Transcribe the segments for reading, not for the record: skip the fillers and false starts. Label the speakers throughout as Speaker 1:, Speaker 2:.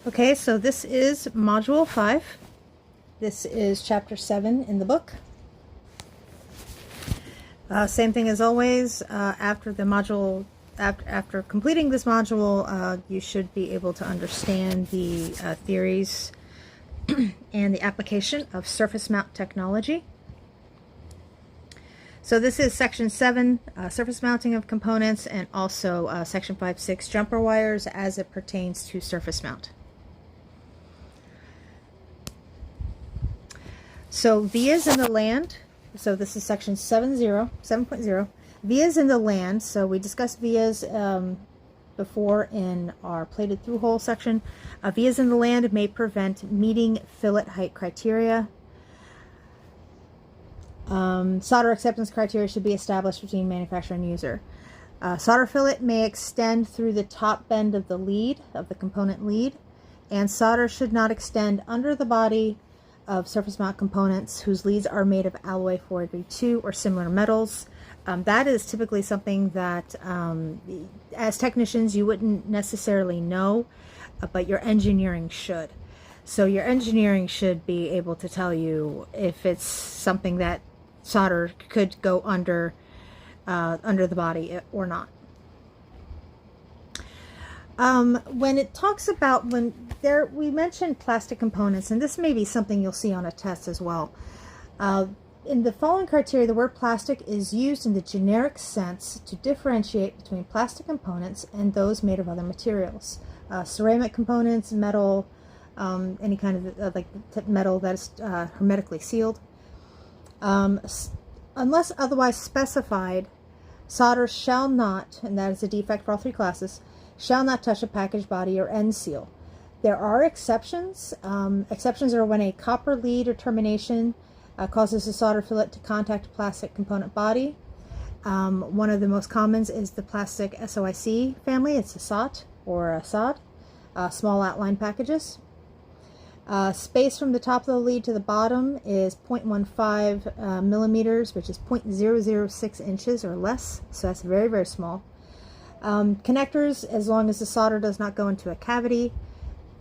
Speaker 1: Okay, so this is Module 5. This is Chapter 7 in the book. Same thing as always. After completing this module, you should be able to understand the theories and the application of surface mount technology. So this is Section 7, surface mounting of components, and also Section 5.6, jumper wires as it pertains to surface mount. So vias in the land. So this is Section 7.0. Vias in the land. So we discussed vias before in our plated through hole section. Vias in the land may prevent meeting fillet height criteria. Solder acceptance criteria should be established between manufacturer and user. Solder fillet may extend through the top bend of the lead, of the component lead, and solder should not extend under the body of surface mount components whose leads are made of alloy 432 or similar metals. That is typically something that as technicians you wouldn't necessarily know, but your engineering should. So your engineering should be able to tell you if it's something that solder could go under the body or not. When it talks about we mentioned plastic components, and this may be something you'll see on a test as well. In the following criteria, the word plastic is used in the generic sense to differentiate between plastic components and those made of other materials. Ceramic components, metal, any kind of like metal that is hermetically sealed. Unless otherwise specified, solder shall not, and that is a defect for all three classes, shall not touch a package body or end seal. There are exceptions. Exceptions are when a copper lead or termination causes a solder fillet to contact a plastic component body. One of the most commons is the plastic SOIC family. It's a SOT or a SOD, small outline packages. Space from the top of the lead to the bottom is 0.15 millimeters, which is 0.006 inches or less. So that's very, very small. Connectors, as long as the solder does not go into a cavity.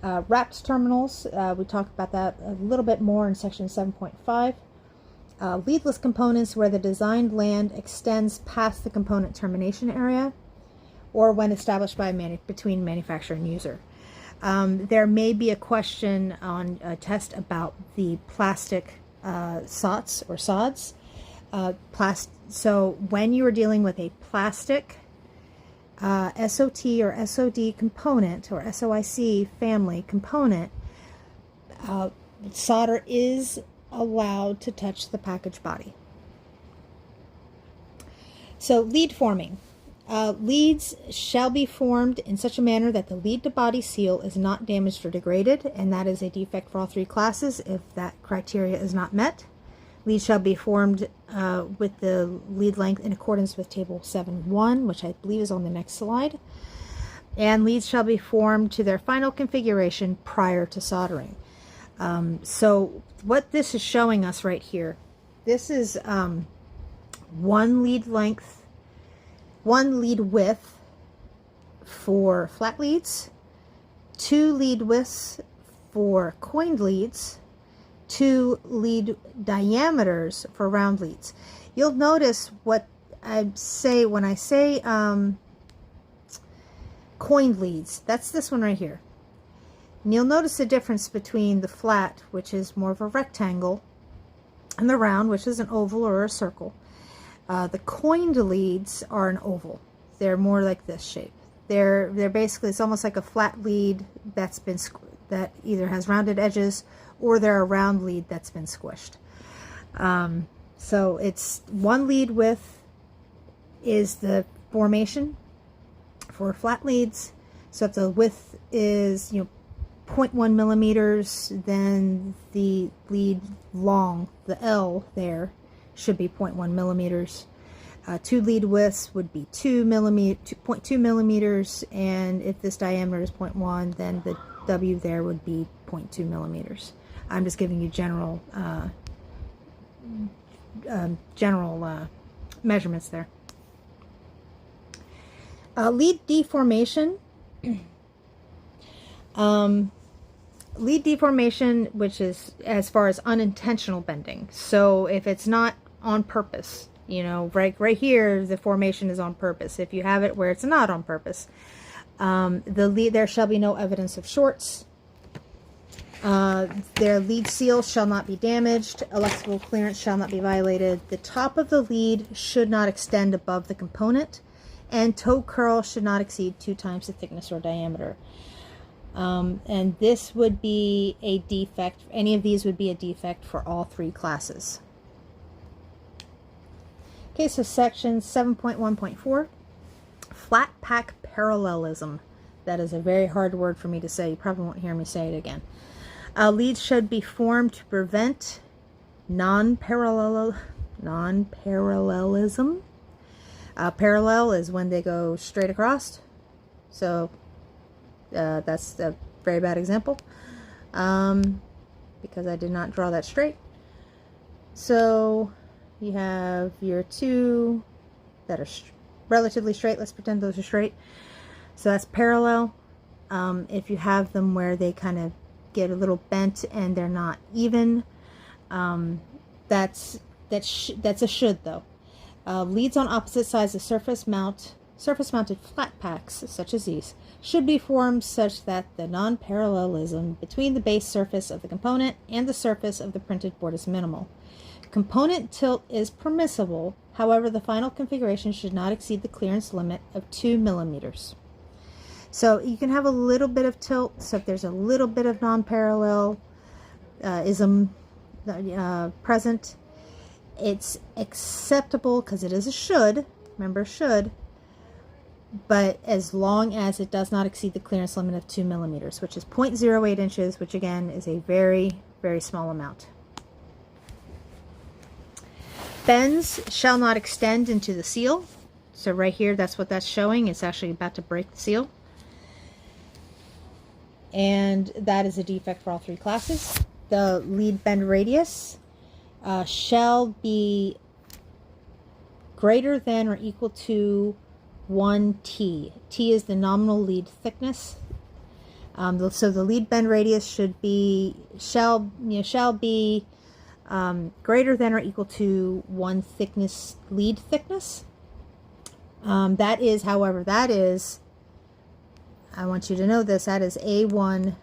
Speaker 1: Wrapped terminals, we talked about that a little bit more in section 7.5. Leadless components where the designed land extends past the component termination area, or when established by between manufacturer and user. There may be a question on a test about the plastic SOTs or SODs. So when you are dealing with a plastic SOT or SOD component or SOIC family component, solder is allowed to touch the package body. So lead forming. Leads shall be formed in such a manner that the lead to body seal is not damaged or degraded, and that is a defect for all three classes if that criteria is not met. Leads shall be formed with the lead length in accordance with Table 7.1, which I believe is on the next slide. And leads shall be formed to their final configuration prior to soldering. So what this is showing us right here, this is one lead width for flat leads, 2 lead widths for coined leads, 2 lead diameters for round leads. You'll notice what I say when I say coined leads. That's this one right here. And you'll notice the difference between the flat, which is more of a rectangle, and the round, which is an oval or a circle. The coined leads are an oval. They're more like this shape. They're basically, it's almost like a flat lead that either has rounded edges, or they're a round lead that's been squished. So it's one lead width is the formation for flat leads. So if the width is 0.1 millimeters, then the lead long, the L there, should be 0.1 millimeters. 2 lead widths would be 0.2 millimeters, and if this diameter is 0.1, then the W there would be 0.2 millimeters. I'm just giving you general measurements there. Lead deformation lead deformation, which is as far as unintentional bending. So if it's not on purpose, you know, right here, the formation is on purpose. If you have it where it's not on purpose, there shall be no evidence of shorts. Their lead seal shall not be damaged. Electrical clearance shall not be violated. The top of the lead should not extend above the component, and toe curl should not exceed 2 times the thickness or diameter. And this would be a defect. Any of these would be a defect for all 3 classes. Okay, so section 7.1.4, flat pack parallelism. That is a very hard word for me to say. You probably won't hear me say it again. Leads should be formed to prevent non-parallelism. Parallel is when they go straight across. So that's a very bad example because I did not draw that straight. So you have your 2 that are relatively straight. Let's pretend those are straight. So that's parallel. If you have them where they kind of get a little bent and they're not even, that's a should though. Leads on opposite sides of surface-mounted flat packs, such as these, should be formed such that the non-parallelism between the base surface of the component and the surface of the printed board is minimal. Component tilt is permissible, however, the final configuration should not exceed the clearance limit of 2 millimeters. So you can have a little bit of tilt, so if there's a little bit of non-parallelism present, it's acceptable because it is a should, remember should, but as long as it does not exceed the clearance limit of 2 millimeters, which is 0.08 inches, which again is a very, very small amount. Bends shall not extend into the seal. So right here, that's what that's showing. It's actually about to break the seal. And that is a defect for all 3 classes. The lead bend radius shall be greater than or equal to 1 T. T is the nominal lead thickness. So the lead bend radius shall be greater than or equal to 1 thickness lead thickness. That is, however, I want you to know this, that is A1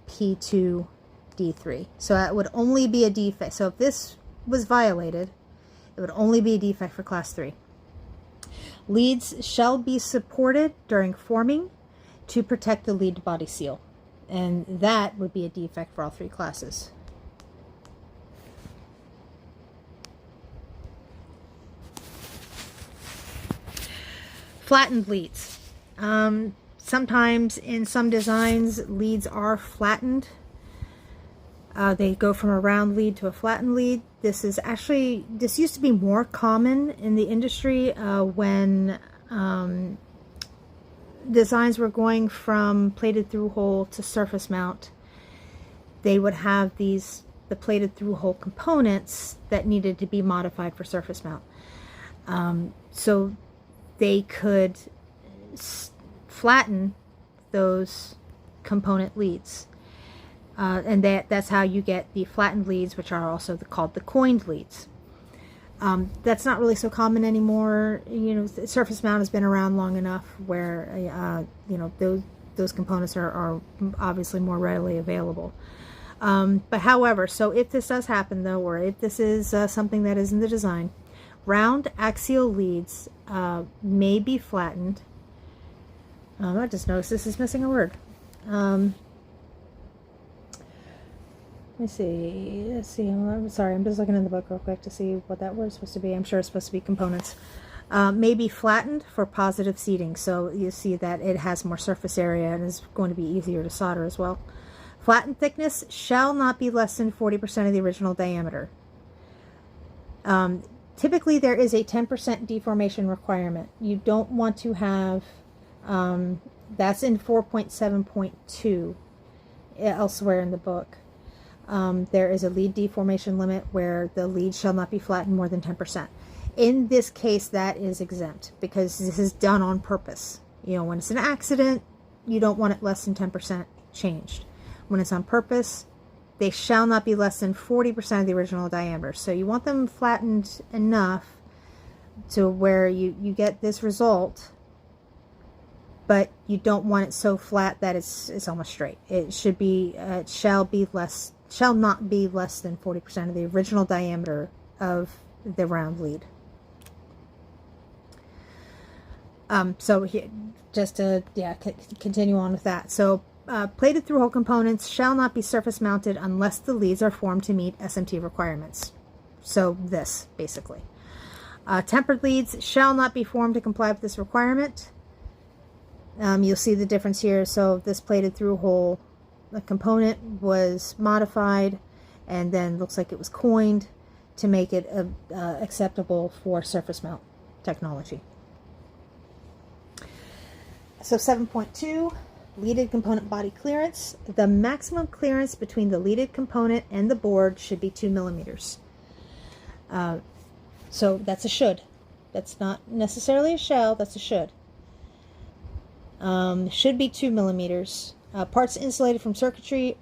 Speaker 1: P2 D3. So that would only be a defect. So if this was violated, it would only be a defect for class 3. Leads shall be supported during forming to protect the lead body seal. And that would be a defect for all 3 classes. Flattened leads. Sometimes in some designs, leads are flattened. They go from a round lead to a flattened lead. This used to be more common in the industry when designs were going from plated through hole to surface mount. They would have the plated through hole components that needed to be modified for surface mount. So they could flatten those component leads. And that's how you get the flattened leads, which are also called the coined leads. That's not really so common anymore. You know, surface mount has been around long enough where you know, those components are obviously more readily available. But however, so if this does happen though, or if this is something that is in the design, round axial leads may be flattened. I just noticed this is missing a word. Let me see. Let's see. I'm sorry. I'm just looking in the book real quick to see what that word is supposed to be. I'm sure it's supposed to be components. May be flattened for positive seating. So you see that it has more surface area and is going to be easier to solder as well. Flattened thickness shall not be less than 40% of the original diameter. Typically, there is a 10% deformation requirement. You don't want to have, that's in 4.7.2 elsewhere in the book. There is a lead deformation limit where the lead shall not be flattened more than 10%. In this case, that is exempt because this is done on purpose. You know, when it's an accident, you don't want it less than 10% changed. when it's on purpose, they shall not be less than 40% of the original diameter. So you want them flattened enough to where you get this result, but you don't want it so flat that it's almost straight. It should be, shall not be less than 40% of the original diameter of the round lead. So here, just to continue on with that. So plated through-hole components shall not be surface mounted unless the leads are formed to meet SMT requirements. So this, basically. Tempered leads shall not be formed to comply with this requirement. You'll see the difference here. So this plated through-hole component was modified, and then looks like it was coined to make it acceptable for surface mount technology. So 7.2, leaded component body clearance. The maximum clearance between the leaded component and the board should be 2 millimeters. So that's a should. That's not necessarily a shall, that's a should. Should be 2 millimeters. Parts insulated from circuitry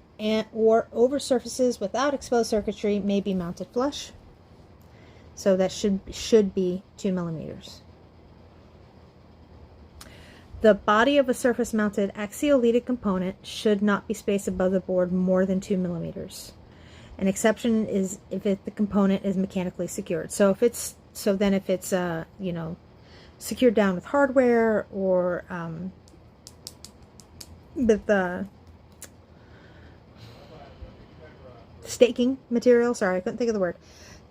Speaker 1: or over surfaces without exposed circuitry may be mounted flush. So that should be 2 millimeters. The body of a surface-mounted axial leaded component should not be spaced above the board more than 2 millimeters. An exception is if the component is mechanically secured. So if it's you know, secured down with hardware or with staking material. Sorry, I couldn't think of the word.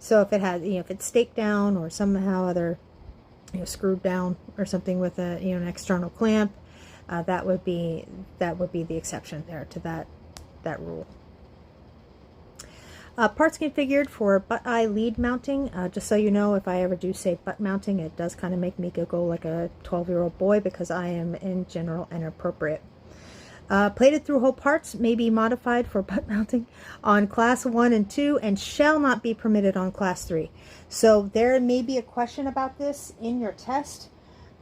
Speaker 1: So if it has, you know, if it's staked down or somehow other, you know, screwed down or something with a, you know, an external clamp, that would be the exception there to that rule. Parts configured for butt eye lead mounting. Just so you know, if I ever do say butt mounting, it does kind of make me go like a 12-year-old boy because I am in general inappropriate. Plated through hole parts may be modified for butt mounting on class 1 and 2 and shall not be permitted on class 3. So there may be a question about this in your test.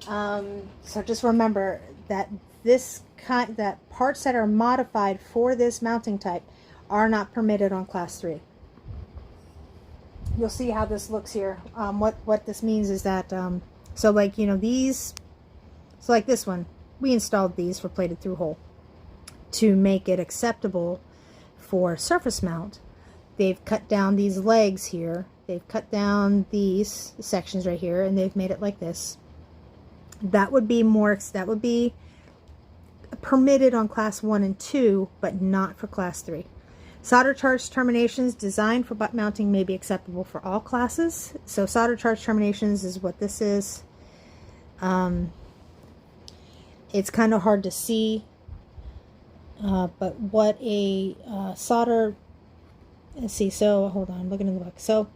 Speaker 1: So just remember that that parts that are modified for this mounting type are not permitted on class 3. You'll see how this looks here. What this means is that, so like, you know, these, so like this one, we installed these for plated through hole. To make it acceptable for surface mount, they've cut down these legs here. They've cut down these sections right here, and they've made it like this. That would be permitted on class 1 and 2, but not for class 3. Solder charge terminations designed for butt mounting may be acceptable for all classes. So solder charge terminations is what this is. It's kind of hard to see. But what a solder, let's see, so hold on, I'm looking in the book. So,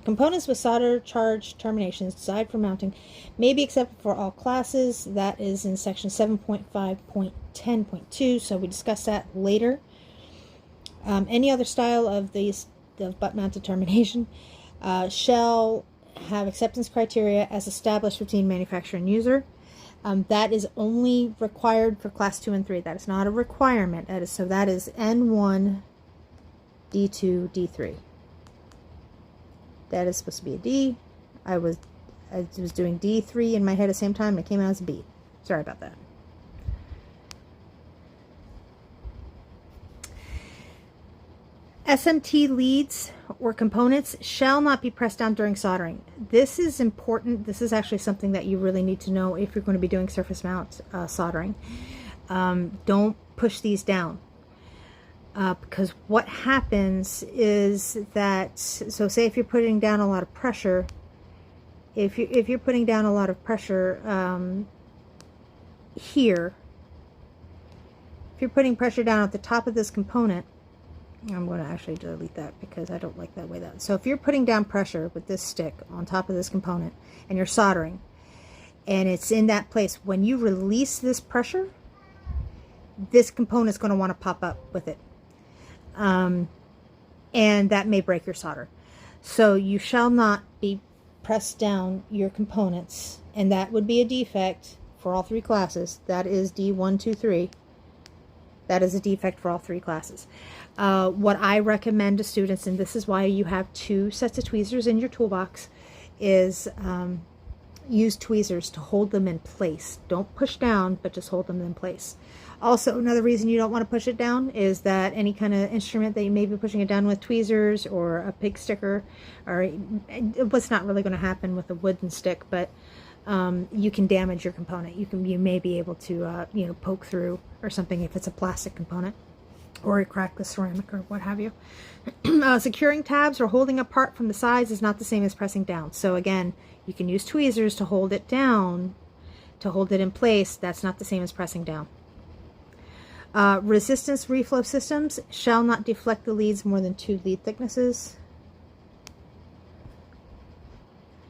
Speaker 1: components with solder charge terminations designed for mounting may be accepted for all classes. That is in section 7.5.10.2, so we discussed that later. Any other style of the butt mounted termination shall have acceptance criteria as established between manufacturer and user. That is only required for class 2 and 3. That is not a requirement. That is N1, D2, D3. That is supposed to be a D. I was doing D3 in my head at the same time. It came out as a B. Sorry about that. SMT leads or components shall not be pressed down during soldering. This is important. This is actually something that you really need to know if you're going to be doing surface mount soldering. Don't push these down because what happens is that, so say if you're putting down a lot of pressure, if you're putting down a lot of pressure here, if you're putting pressure down at the top of this component, I'm going to actually delete that because I don't like that way that. So if you're putting down pressure with this stick on top of this component and you're soldering and it's in that place, when you release this pressure, this component is going to want to pop up with it. And that may break your solder. So you shall not be pressed down your components, and that would be a defect for all 3 classes. That is D1, 2, 3. That is a defect for all 3 classes. What I recommend to students, and this is why you have 2 sets of tweezers in your toolbox, is use tweezers to hold them in place. Don't push down, but just hold them in place. Also, another reason you don't want to push it down is that any kind of instrument that you may be pushing it down with, tweezers or a pig sticker, or what's not really going to happen with a wooden stick, but you can damage your component. You may be able to poke through or something if it's a plastic component, or crack the ceramic or what have you. Securing tabs or holding apart from the sides is not the same as pressing down. So again, you can use tweezers to hold it down, to hold it in place. That's not the same as pressing down. Resistance reflow systems shall not deflect the leads more than 2 lead thicknesses.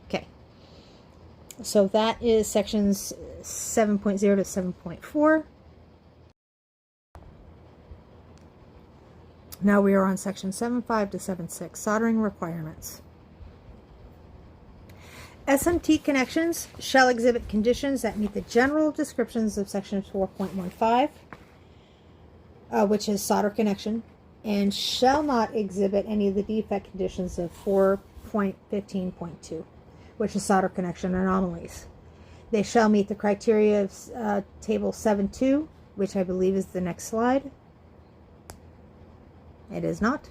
Speaker 1: Okay, so that is sections 7.0 to 7.4. Now we are on section 7.5 to 7.6, soldering requirements. SMT connections shall exhibit conditions that meet the general descriptions of section 4.15, which is solder connection, and shall not exhibit any of the defect conditions of 4.15.2, which is solder connection anomalies. They shall meet the criteria of table 7.2, which I believe is the next slide. It is not.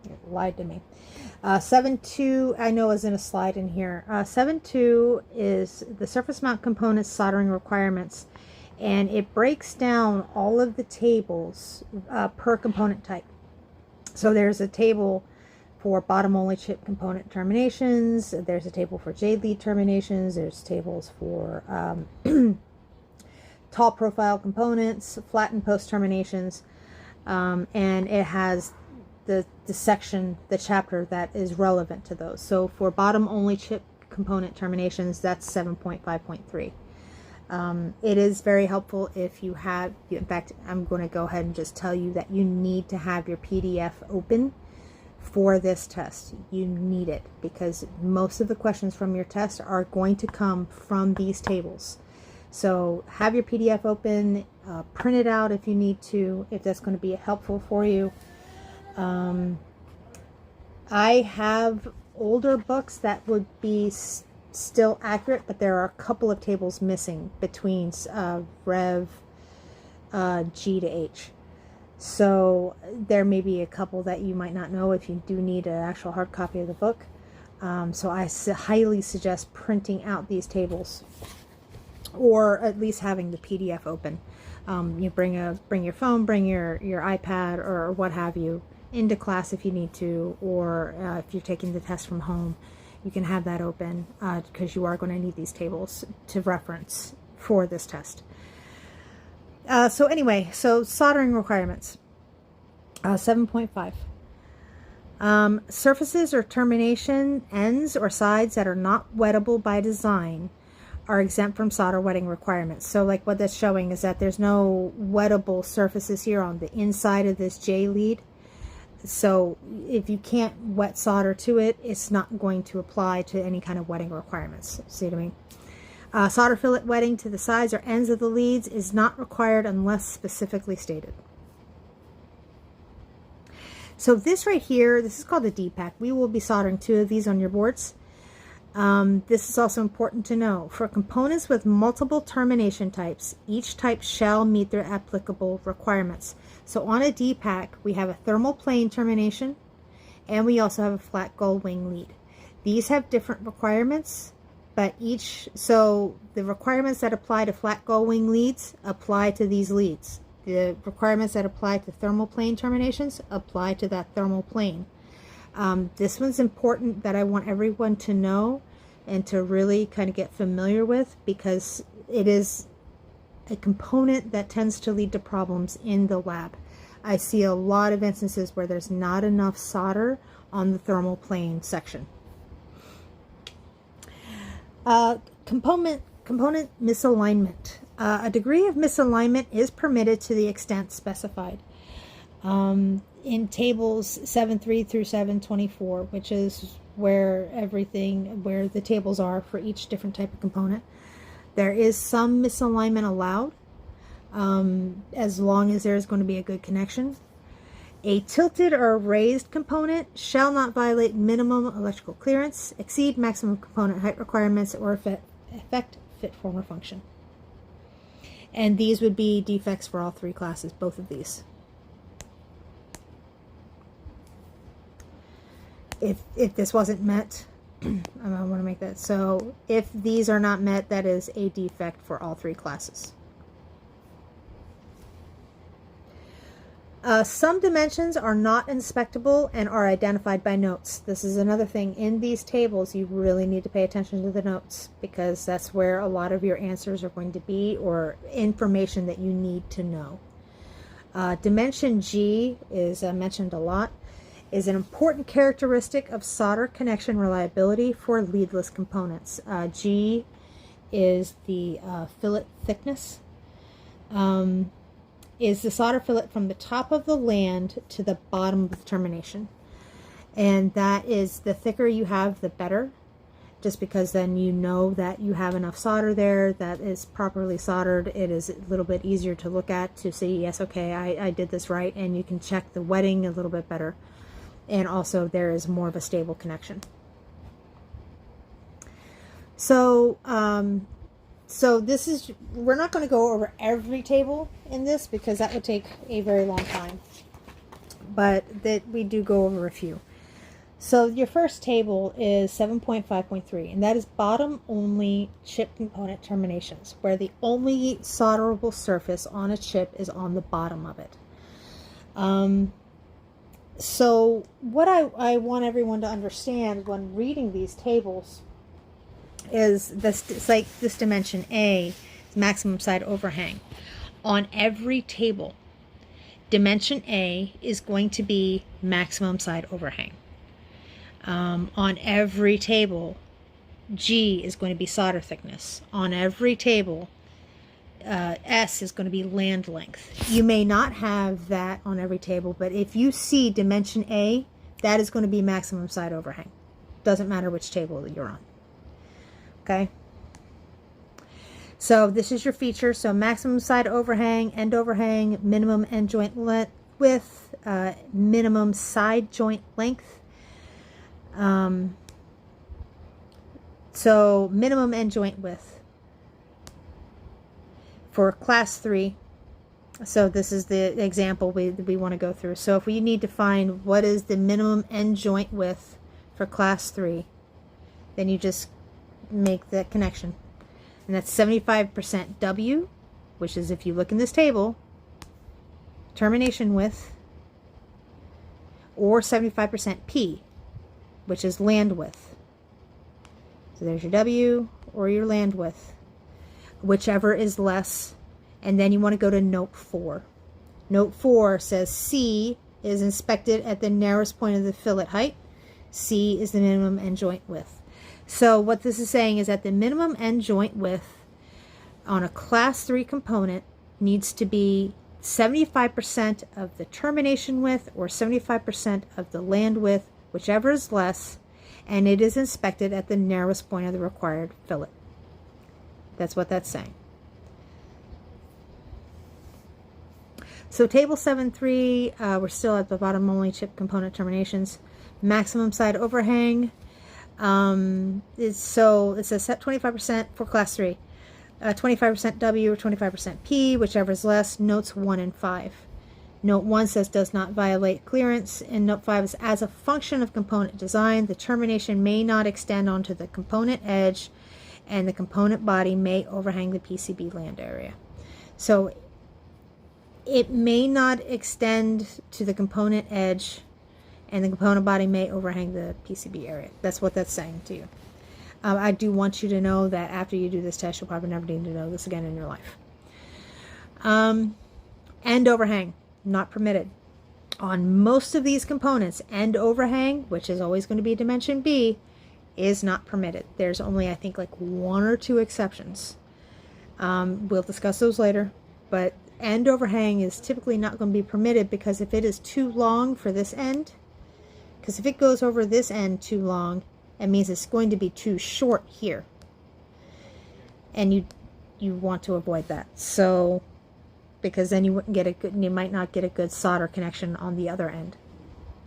Speaker 1: It lied to me. 7.2, I know, is in a slide in here. 7.2 is the surface mount components soldering requirements, and it breaks down all of the tables per component type. So there's a table for bottom only chip component terminations. There's a table for J-lead terminations. There's tables for tall profile components, flattened post terminations, and it has the section, the chapter that is relevant to those. So for bottom only chip component terminations, that's 7.5.3. It is very helpful if you have, in fact, I'm going to go ahead and just tell you that you need to have your PDF open for this test. You need it because most of the questions from your test are going to come from these tables. So have your PDF open, print it out if you need to, if that's going to be helpful for you. I have older books that would be still accurate, but there are a couple of tables missing between Rev G to H. So there may be a couple that you might not know if you do need an actual hard copy of the book. So I highly suggest printing out these tables, or at least having the PDF open. You bring your phone, bring your iPad or what have you into class if you need to, or if you're taking the test from home, you can have that open because you are going to need these tables to reference for this test. So anyway, so soldering requirements. 7.5. Surfaces or termination ends or sides that are not wettable by design are exempt from solder wetting requirements. So like what that's showing is that there's no wettable surfaces here on the inside of this J lead. So if you can't wet solder to it, it's not going to apply to any kind of wetting requirements. See what I mean? Solder fillet wetting to the sides or ends of the leads is not required unless specifically stated. So this right here, this is called the D-pack. We will be soldering 2 of these on your boards. This is also important to know. For components with multiple termination types, each type shall meet their applicable requirements. So on a D-pack, we have a thermal plane termination, and we also have a flat gull wing lead. These have different requirements, but so the requirements that apply to flat gull wing leads apply to these leads. The requirements that apply to thermal plane terminations apply to that thermal plane. This one's important that I want everyone to know and to really kind of get familiar with, because it is a component that tends to lead to problems in the lab. I see a lot of instances where there's not enough solder on the thermal plane section. Component misalignment. A degree of misalignment is permitted to the extent specified in tables 7.3 through 7.24, which is where the tables are for each different type of component. There is some misalignment allowed, as long as there is going to be a good connection. A tilted or raised component shall not violate minimum electrical clearance, exceed maximum component height requirements, or affect fit form or function. And these would be defects for all three classes, both of these. If this wasn't met, I want to make that. So if these are not met, that is a defect for all three classes. Some dimensions are not inspectable and are identified by notes. This is another thing. In these tables, you really need to pay attention to the notes, because that's where a lot of your answers are going to be, or information that you need to know. Dimension G is mentioned a lot, is an important characteristic of solder connection reliability for leadless components. G is the fillet thickness. Is the solder fillet from the top of the land to the bottom of the termination. And that is, the thicker you have, the better, just because then you know that you have enough solder there that is properly soldered. It is a little bit easier to look at to see, yes, okay, I did this right, and you can check the wetting a little bit better. And also there is more of a stable connection. So, so this is, we're not going to go over every table in this because that would take a very long time, but that we do go over a few. So your first table is 7.5.3, and that is bottom only chip component terminations, where the only solderable surface on a chip is on the bottom of it. So what I want everyone to understand when reading these tables is this, it's like this dimension A, maximum side overhang. On every table, dimension A is going to be maximum side overhang. On every table, G is going to be solder thickness. On every table, S is going to be land length. You may not have that on every table, but if you see dimension A, that is going to be maximum side overhang. Doesn't matter which table that you're on. Okay, so this is your feature. So maximum side overhang, end overhang, minimum end joint width, minimum side joint length. So minimum end joint width for class 3. So this is the example we want to go through. So if we need to find what is the minimum end joint width for class 3, then you just make that connection, and that's 75% W, which is, if you look in this table, termination width, or 75% P, which is land width. So there's your W or your land width, whichever is less. And then you want to go to note 4. Note 4 says C is inspected at the narrowest point of the fillet height. C is the minimum end joint width. So what this is saying is that the minimum end joint width on a class 3 component needs to be 75% of the termination width or 75% of the land width, whichever is less, and it is inspected at the narrowest point of the required fillet. That's what that's saying. So table 7.3, we're still at the bottom only chip component terminations. Maximum side overhang. So it says set 25% for class 3, 25% W or 25% P, whichever is less. Notes 1 and 5. Note 1 says does not violate clearance, and note 5 is as a function of component design, the termination may not extend onto the component edge, and the component body may overhang the PCB land area. So it may not extend to the component edge, and the component body may overhang the PCB area. That's what that's saying to you. I do want you to know that after you do this test, you'll probably never need to know this again in your life. End overhang, not permitted. On most of these components, end overhang, which is always going to be dimension B, is not permitted. There's only, I think, like 1 or 2 exceptions. We'll discuss those later, but end overhang is typically not going to be permitted, because if it is too long for this end, because if it goes over this end too long, it means it's going to be too short here. And you want to avoid that. So, because then you wouldn't get a good, you might not get a good solder connection on the other end.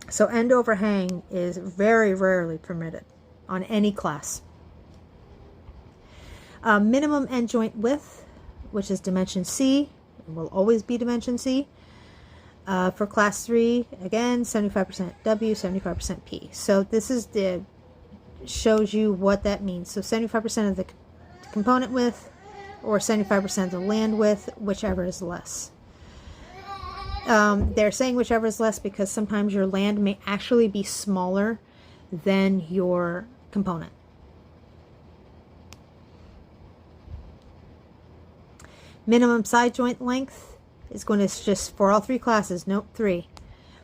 Speaker 1: So end overhang is very rarely permitted on any class. Minimum end joint width, which is dimension C, will always be dimension C. For class 3, again, 75% W, 75% P. So this is shows you what that means. So 75% of the component width, or 75% of the land width, whichever is less. They're saying whichever is less because sometimes your land may actually be smaller than your component. Minimum side joint length is going to just, for all 3 classes, note 3,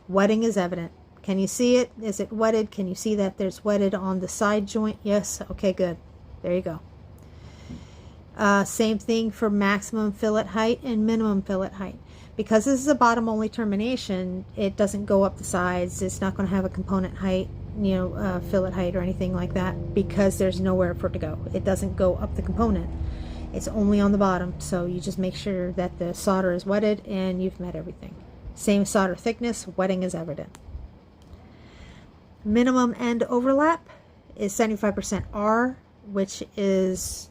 Speaker 1: wetting is evident. Can you see it? Is it wetted? Can you see that there's wetted on the side joint? Yes. Okay, good. There you go. Same thing for maximum fillet height and minimum fillet height. Because this is a bottom only termination, it doesn't go up the sides. It's not going to have a component height, fillet height or anything like that, because there's nowhere for it to go. It doesn't go up the component. It's only on the bottom. So you just make sure that the solder is wetted and you've met everything. Same solder thickness, wetting is evident. Minimum end overlap is 75% R, which is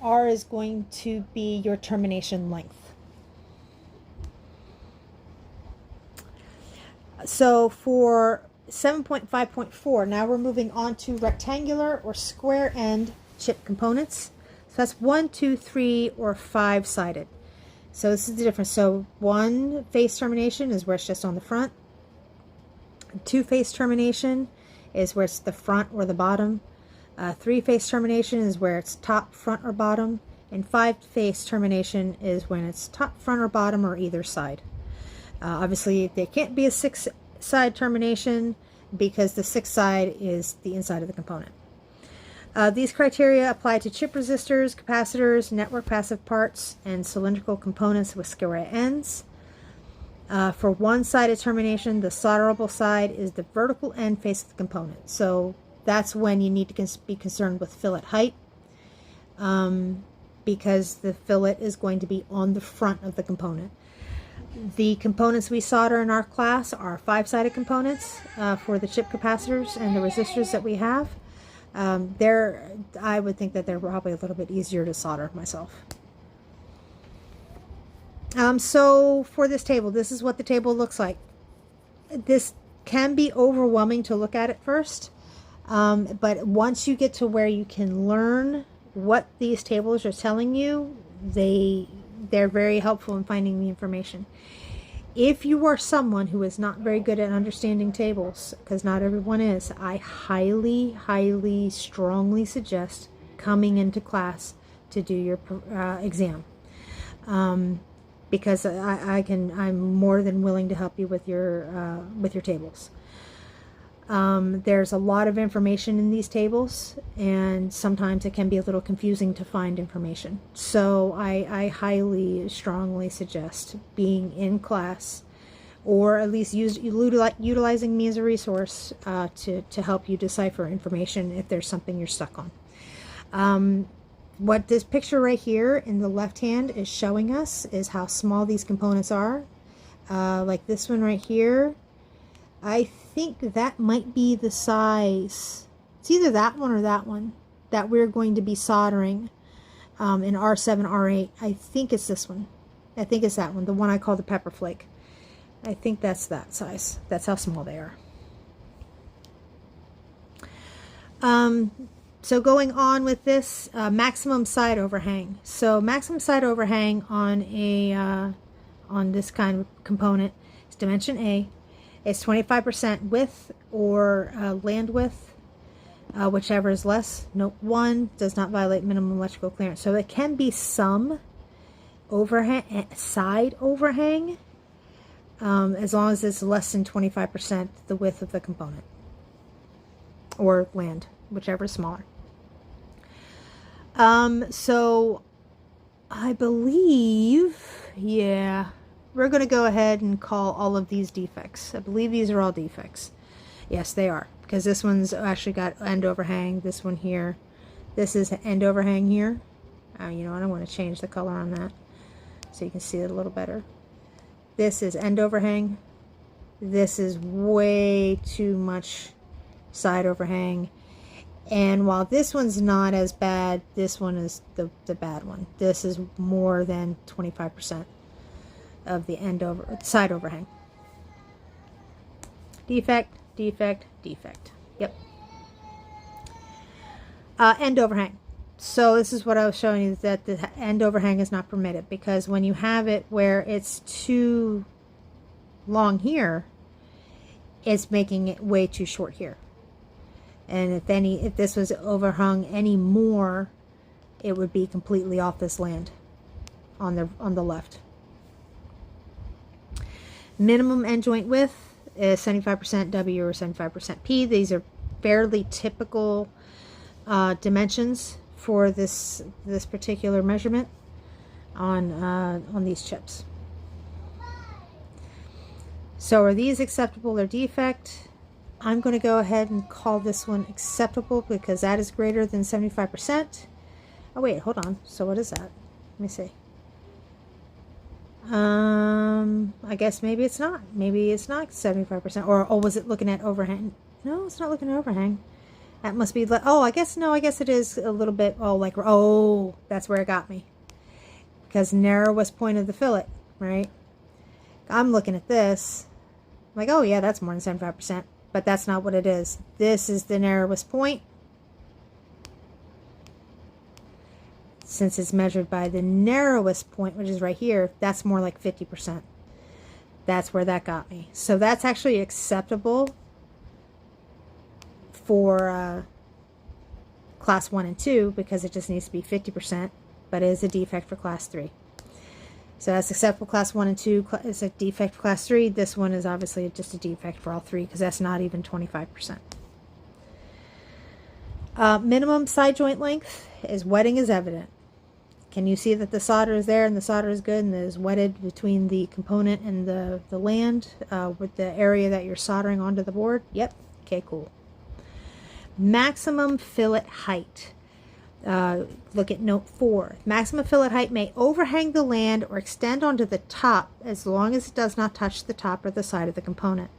Speaker 1: R is going to be your termination length. So for 7.5.4, now we're moving on to rectangular or square end chip components. So that's 1, 2, 3, or 5-sided. So this is the difference. So 1 face termination is where it's just on the front. 2 face termination is where it's the front or the bottom. 3 face termination is where it's top, front, or bottom. And 5 face termination is when it's top, front, or bottom, or either side. Obviously, there can't be a 6-side termination because the 6th side is the inside of the component. These criteria apply to chip resistors, capacitors, network passive parts, and cylindrical components with square ends. For one-sided termination, the solderable side is the vertical end face of the component. So that's when you need to be concerned with fillet height, because the fillet is going to be on the front of the component. The components we solder in our class are 5-sided components for the chip capacitors and the resistors that we have. I would think that they're probably a little bit easier to solder myself. So for this table, this is what the table looks like. This can be overwhelming to look at first, but once you get to where you can learn what these tables are telling you, they're very helpful in finding the information. If you are someone who is not very good at understanding tables, because not everyone is, I highly, highly, strongly suggest coming into class to do your exam. Because I'm more than willing to help you with your tables. There's a lot of information in these tables, and sometimes it can be a little confusing to find information. So I highly, strongly suggest being in class, or at least utilizing me as a resource to help you decipher information if there's something you're stuck on. What this picture right here in the left hand is showing us is how small these components are. Like this one right here, I think that might be the size. It's either that one or that one that we're going to be soldering in R7, R8. I think it's this one. I think it's that one, the one I call the pepper flake. I think that's that size. That's how small they are. So going on with this, maximum side overhang. So maximum side overhang on this kind of component is dimension A. It's 25% width or land width, whichever is less. Note 1 does not violate minimum electrical clearance. So it can be some overhang, side overhang, as long as it's less than 25% the width of the component, or land, whichever is smaller. So I believe, yeah, we're going to go ahead and call all of these defects. I believe these are all defects. Yes, they are, because this one's actually got end overhang. This one here, this is end overhang here. You know what, I'm going to change the color on that so you can see it a little better. This is end overhang. This is way too much side overhang. And while this one's not as bad, this one is the bad one. This is more than 25% of the side overhang. Defect, defect, defect. Yep. End overhang. So this is what I was showing you, that the end overhang is not permitted, because when you have it where it's too long here, it's making it way too short here. And if this was overhung any more, it would be completely off this land on the left. Minimum end joint width is 75% W or 75% P. These are fairly typical dimensions for this particular measurement on these chips. So are these acceptable or defect? I'm going to go ahead and call this one acceptable because that is greater than 75%. Oh wait, hold on. So what is that? Let me see. I guess maybe it's not. Maybe it's not 75%. Or was it looking at overhang? No, it's not looking at overhang. That must be, oh, I guess, no, I guess it is a little bit, oh, that's where it got me. Because narrowest point of the fillet, right? I'm looking at this. I'm like, oh yeah, that's more than 75%. But that's not what it is. This is the narrowest point. Since it's measured by the narrowest point, which is right here, that's more like 50%. That's where that got me. So that's actually acceptable for class 1 and 2 because it just needs to be 50%, but it is a defect for class 3. So that's acceptable class 1 and 2. It's a defect for class 3. This one is obviously just a defect for all 3 because that's not even 25%. Minimum side joint length is wetting is evident. Can you see that the solder is there and the solder is good and it is wetted between the component and the land with the area that you're soldering onto the board? Yep. Okay, cool. Maximum fillet height. Look at note 4. Maximum fillet height may overhang the land or extend onto the top as long as it does not touch the top or the side of the component.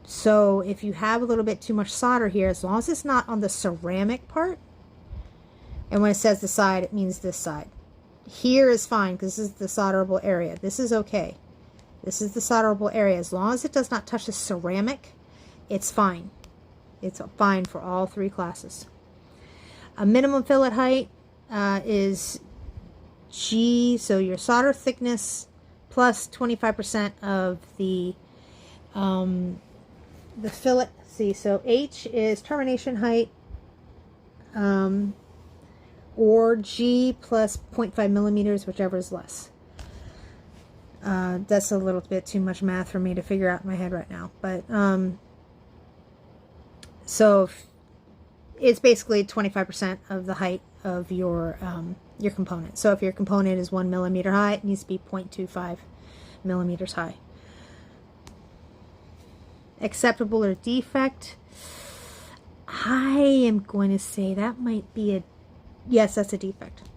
Speaker 1: So if you have a little bit too much solder here, as long as it's not on the ceramic part, and when it says the side, it means this side. Here is fine because this is the solderable area. This is okay. This is the solderable area. As long as it does not touch the ceramic, it's fine. It's fine for all 3 classes. A minimum fillet height is G, so your solder thickness plus 25% of the fillet. See, so H is termination height, or G plus 0.5 millimeters, whichever is less. That's a little bit too much math for me to figure out in my head right now, but so it's basically 25% of the height of your component. So if your component is 1 millimeter high, it needs to be 0.25 millimeters high. Acceptable or defect? I am going to say that might be yes, that's a defect.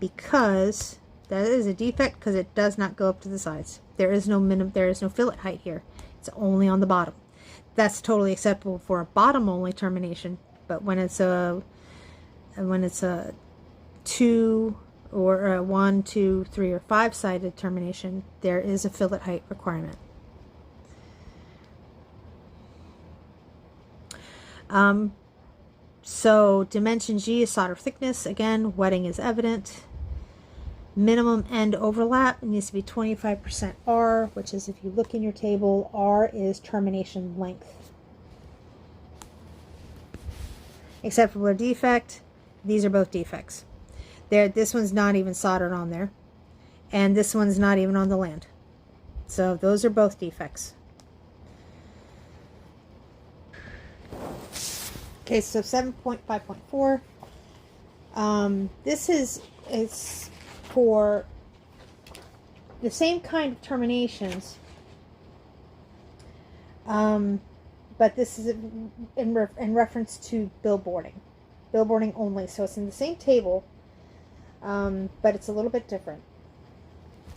Speaker 1: Because that is a defect because it does not go up to the sides. There is no fillet height here. It's only on the bottom. That's totally acceptable for a bottom only termination, but when it's a 2 or a 1, 2, 3, or 5 sided termination, there is a fillet height requirement. So dimension G is solder thickness. Again, wetting is evident. Minimum end overlap, it needs to be 25% R, which is, if you look in your table, R is termination length. Acceptable or defect, these are both defects. This one's not even soldered on there, and this one's not even on the land. So those are both defects. Okay, so 7.5.4. This is for the same kind of terminations, but this is in reference to billboarding. billboarding only. So it's in the same table, but it's a little bit different.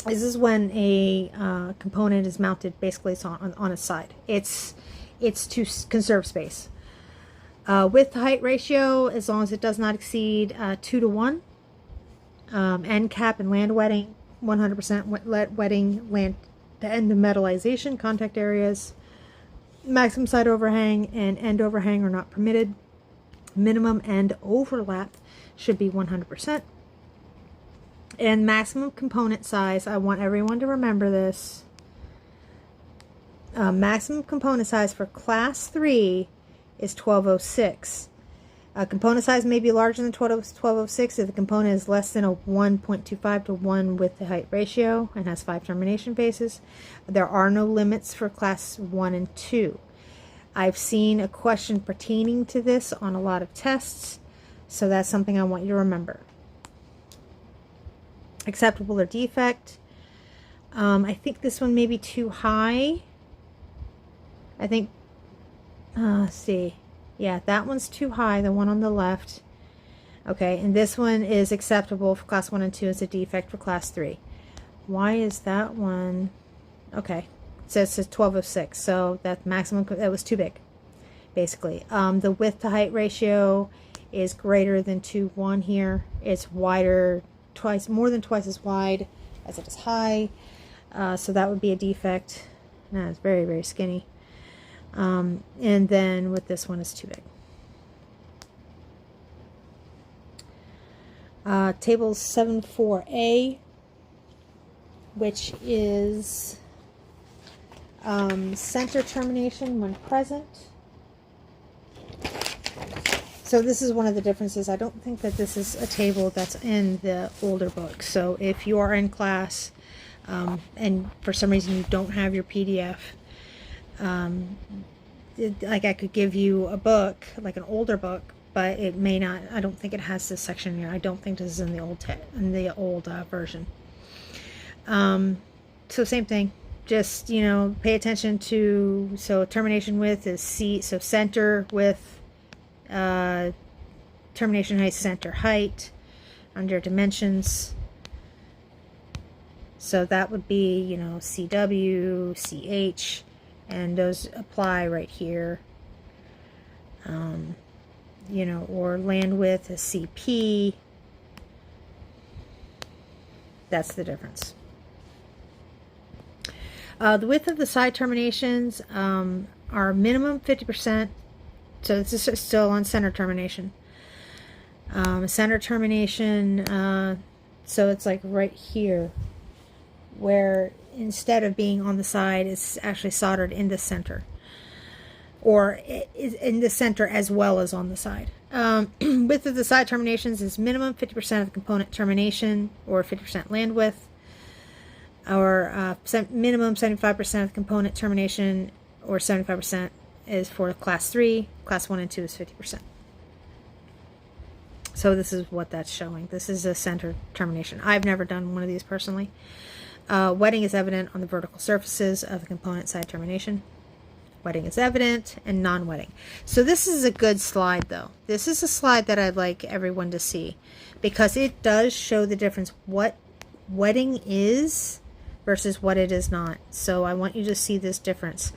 Speaker 1: This is when a component is mounted basically on its side. It's to conserve space. Width to height ratio, as long as it does not exceed 2 to 1. End cap and land wetting, 100% wetting land to end of metallization contact areas. Maximum side overhang and end overhang are not permitted. Minimum end overlap should be 100%. And maximum component size, I want everyone to remember this. Maximum component size for class 3 is 1206. Component size may be larger than 1206 if the component is less than a 1.25 to 1 width to height ratio and has 5 termination faces. There are no limits for class 1 and 2. I've seen a question pertaining to this on a lot of tests, so that's something I want you to remember. Acceptable or defect. I think this one may be too high. I think, let's see. Yeah, that one's too high, the one on the left. Okay, and this one is acceptable for class 1 and 2 as a defect for class 3. Why is that one? Okay, it says 1206, so that maximum, that was too big, basically. The width to height ratio is greater than 2:1 here. It's wider, more than twice as wide as it is high. So that would be a defect. No, it's very, very skinny. And then with this one, it's too big. Table 74A, which is center termination when present. So this is one of the differences. I don't think that this is a table that's in the older book. So if you are in class and for some reason you don't have your PDF, like I could give you a book, like an older book, but it may not. I don't think it has this section here. I don't think this is in the old version. So same thing. Just, you know, pay attention to, so termination width is C, so center width, termination height, center height, under dimensions. So that would be, you know, CW, CH, and those apply right here. You know, or land width is CP. That's the difference. The width of the side terminations are minimum 50%. So this is still on center termination. Center termination, so it's like right here, where instead of being on the side, it's actually soldered in the center. Or in the center as well as on the side. Width of the side terminations is minimum 50% of the component termination, or 50% land width, or minimum 75% of the component termination, or 75% is for class 3. Class 1 and 2 is 50%. So this is what that's showing. This is a center termination. I've never done one of these personally. Wetting is evident on the vertical surfaces of the component side termination. Wetting is evident, and non-wetting. So this is a good slide, though. This is a slide that I'd like everyone to see, because it does show the difference what wetting is versus what it is not. So I want you to see this difference.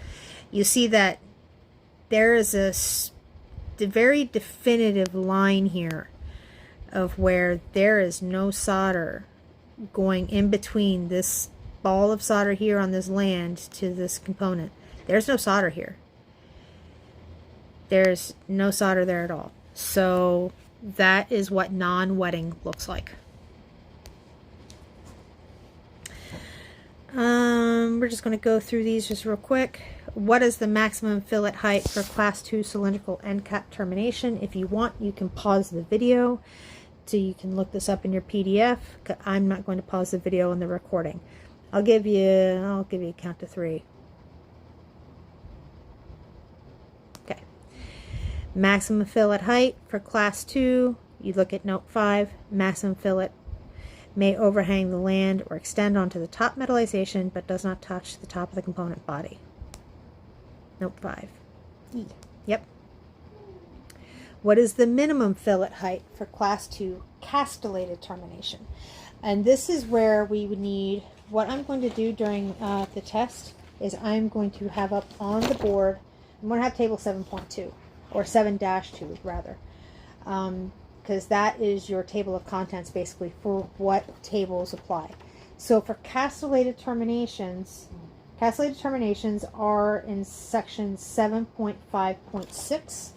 Speaker 1: You see that there is the very definitive line here of where there is no solder going in between this ball of solder here on this land to this component. There's no solder here. There's no solder there at all. So that is what non-wetting looks like. We're just going to go through these just real quick. What is the maximum fillet height for class 2 cylindrical end cap termination? If you want, you can pause the video so you can look this up in your PDF. I'm not going to pause the video in the recording. I'll give you a count to 3. Okay. Maximum fillet height for class 2, you look at note 5. Maximum fillet may overhang the land or extend onto the top metallization, but does not touch the top of the component body. Note 5. E. Yep. What is the minimum fillet height for Class 2 castellated termination? And this is where we would need, what I'm going to do during the test is I'm going to have up on the board, I'm going to have table 7.2, or 7-2 rather, because that is your table of contents basically for what tables apply. So for castellated terminations are in section 7.5.6,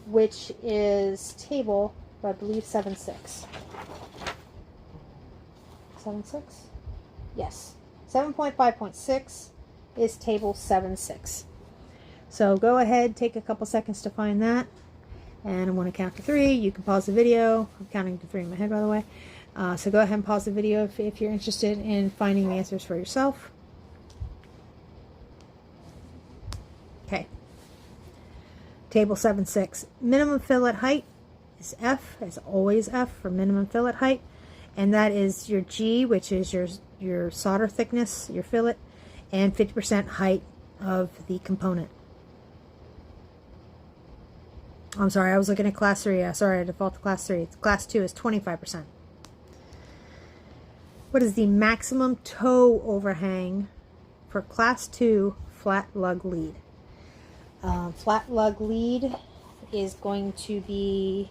Speaker 1: which is table, I believe, 7.6. 7.6? Yes. 7.5.6 is table 7.6. So go ahead, take a couple seconds to find that. And I'm going to count to 3. You can pause the video. I'm counting to 3 in my head, by the way. So go ahead and pause the video if you're interested in finding the answers for yourself. Okay. Table 7.6. Minimum fillet height is F, as always F for minimum fillet height. And that is your G, which is your solder thickness, your fillet, and 50% height of the component. I'm sorry, I was looking at Class 3. Sorry, I default to Class 3. Class 2 is 25%. What is the maximum toe overhang for Class 2 flat lug lead? Flat lug lead is going to be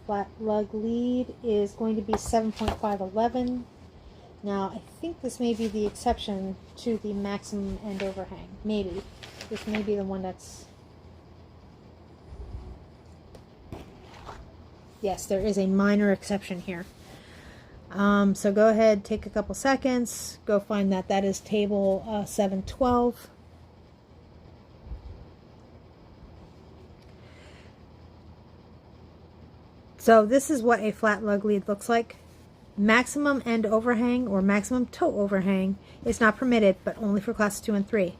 Speaker 1: 7.511. Now, I think this may be the exception to the maximum end overhang. Maybe. This may be the one that's... Yes, there is a minor exception here. So go ahead, take a couple seconds, go find that. That is table 7.12. So this is what a flat lug lead looks like. Maximum end overhang or maximum toe overhang is not permitted, but only for Class 2 and 3.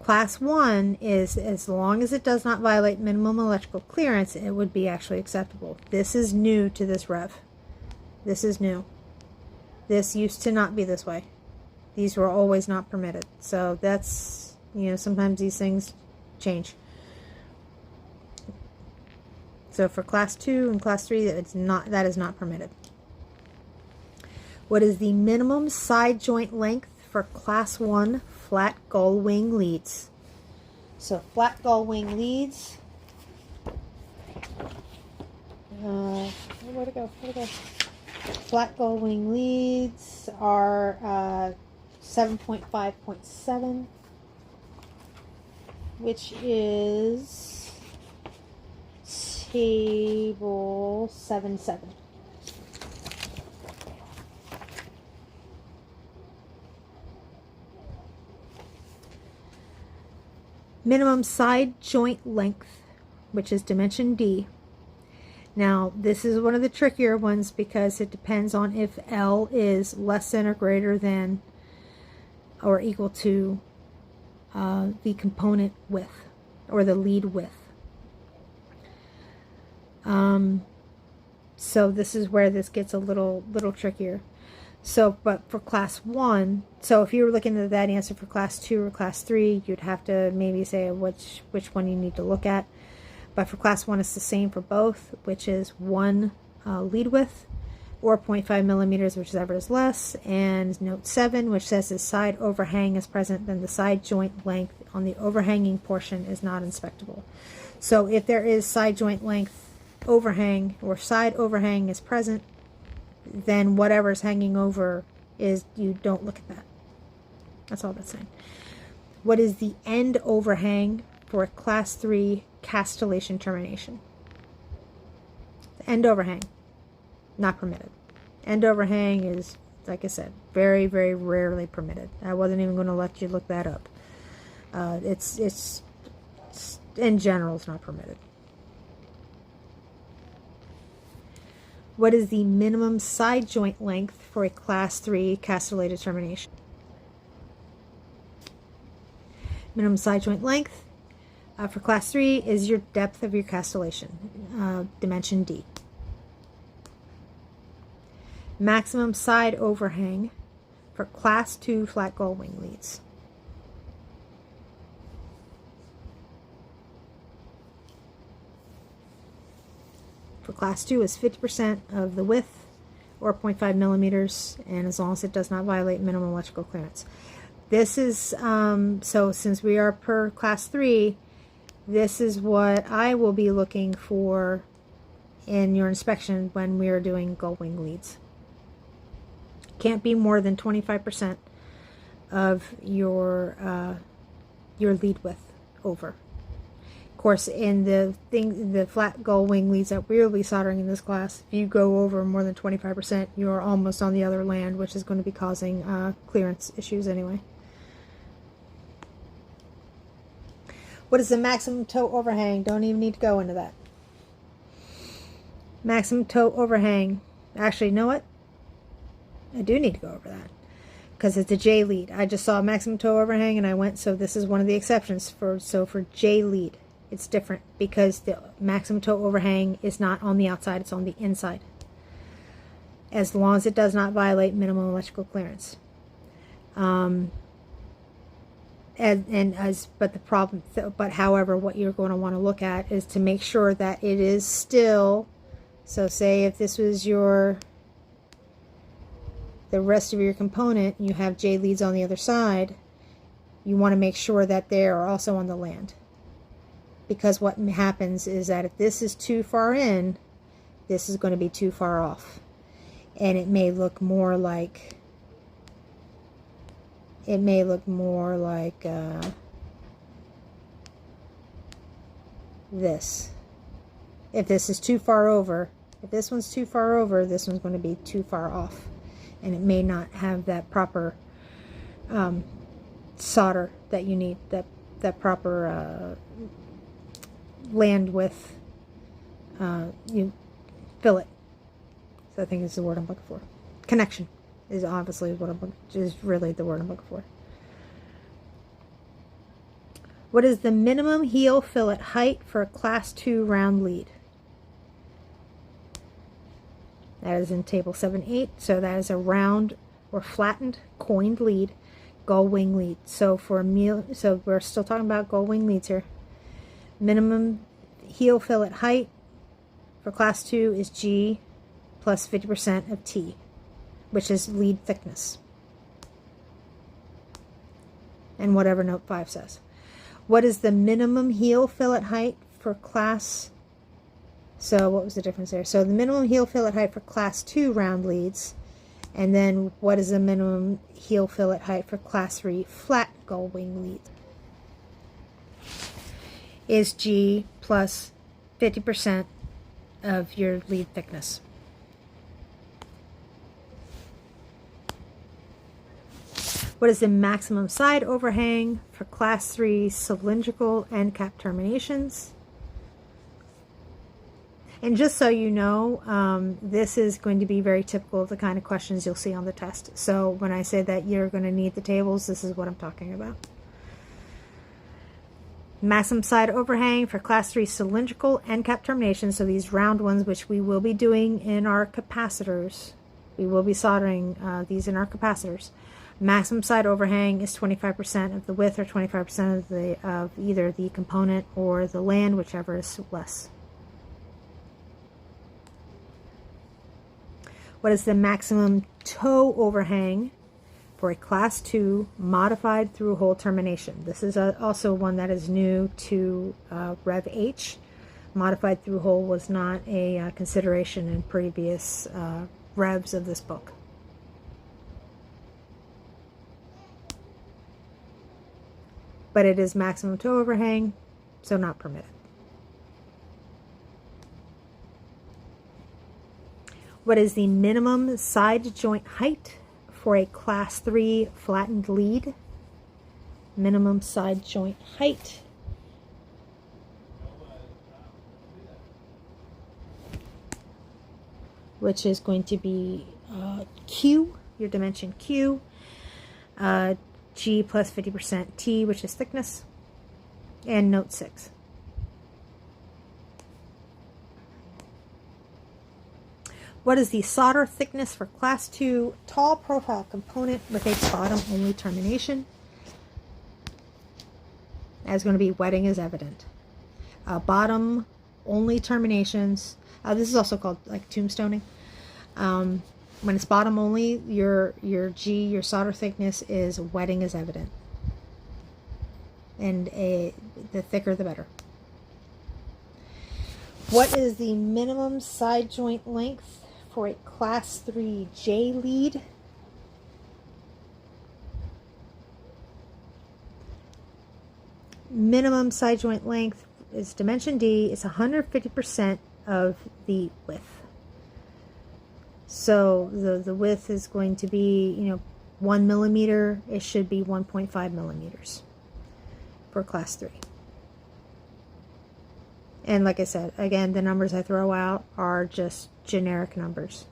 Speaker 1: Class 1 is, as long as it does not violate minimum electrical clearance, it would be actually acceptable. This is new to this rev. This is new. This used to not be this way. These were always not permitted. So that's, you know, sometimes these things change. So for Class 2 and Class 3, that is not permitted. What is the minimum side joint length for Class 1 flat gull wing leads? So flat gull wing leads, where'd it go? Flat gull wing leads are 7.5.7, which is table 7.7. Minimum side joint length, which is dimension D. Now, this is one of the trickier ones because it depends on if L is less than or greater than or equal to the component width or the lead width. So this is where this gets a little trickier. So, but for Class 1, so if you were looking at that answer for Class 2 or Class 3, you'd have to maybe say which one you need to look at. But for Class 1, it's the same for both, which is 1 lead width or 0.5 millimeters, whichever is less. And note 7, which says the side overhang is present, then the side joint length on the overhanging portion is not inspectable. So if there is side joint length overhang or side overhang is present, then whatever's hanging over is, you don't look at that. That's all that's saying. What is the end overhang for a Class 3 castellation termination? The end overhang, not permitted. End overhang is, like I said, very, very rarely permitted. I wasn't even going to let you look that up. It's in general, it's not permitted. What is the minimum side joint length for a Class 3 castellated termination? Minimum side joint length for Class 3 is your depth of your castellation, dimension D. Maximum side overhang for Class 2 flat gull wing leads. for class 2 is 50% of the width or 0.5 millimeters, and as long as it does not violate minimum electrical clearance. This is, so since we are per class 3, this is what I will be looking for in your inspection when we are doing gull wing leads. Can't be more than 25% of your lead width over. Of course, in the flat gull wing leads that we will be soldering in this class, if you go over more than 25%, you are almost on the other land, which is going to be causing clearance issues anyway. What is the maximum toe overhang? Don't even need to go into that. Maximum toe overhang. Actually, you know what? I do need to go over that because it's a J lead. I just saw maximum toe overhang and I went, so this is one of the exceptions for J lead. It's different because the maximum toe overhang is not on the outside, it's on the inside. As long as it does not violate minimum electrical clearance. But however, what you're going to want to look at is to make sure that it is still, so say if this was the rest of your component, you have J leads on the other side, you want to make sure that they are also on the land. Because what happens is that if this is too far in, this is going to be too far off. And it may look more like, this. If this is too far over, if this one's too far over, this one's going to be too far off. And it may not have that proper solder that you need, that proper land width, fillet. So I think is the word I'm looking for. Connection is obviously what is really the word I'm looking for. What is the minimum heel fillet height for a class 2 round lead? That is in table 7.8. So that is a round or flattened coined lead, gull wing lead. So so we're still talking about gull wing leads here. Minimum heel fillet height for class 2 is G plus 50% of T, which is lead thickness. And whatever note 5 says. What is the minimum heel fillet height for class? So what was the difference there? So the minimum heel fillet height for class 2 round leads. And then what is the minimum heel fillet height for class 3 flat gull wing leads? Is G plus 50% of your lead thickness. What is the maximum side overhang for class 3 cylindrical end cap terminations? And just so you know, this is going to be very typical of the kind of questions you'll see on the test. So when I say that you're going to need the tables, this is what I'm talking about. Maximum side overhang for class 3 cylindrical end cap terminations, so these round ones, which we will be doing in our capacitors. We will be soldering these in our capacitors. Maximum side overhang is 25% of the width or 25% of either the component or the land, whichever is less. What is the maximum toe overhang for a class 2 modified through hole termination? This is also one that is new to Rev H. Modified through hole was not a consideration in previous revs of this book. But it is maximum toe overhang, so not permitted. What is the minimum side joint height for a class 3 flattened lead? Minimum side joint height. Which is going to be Q, your dimension Q. G plus 50% T, which is thickness, and note 6. What is the solder thickness for class 2 tall profile component with a bottom only termination? That is going to be wetting is evident. Bottom only terminations. This is also called like tombstoning. When it's bottom only, your solder thickness is wetting is evident, and the thicker the better. What is the minimum side joint length for a class 3 J lead? Minimum side joint length is dimension D. It's 150% of the width. So the width is going to be, 1 millimeter. It should be 1.5 millimeters for class 3. And like I said, again, the numbers I throw out are just generic numbers.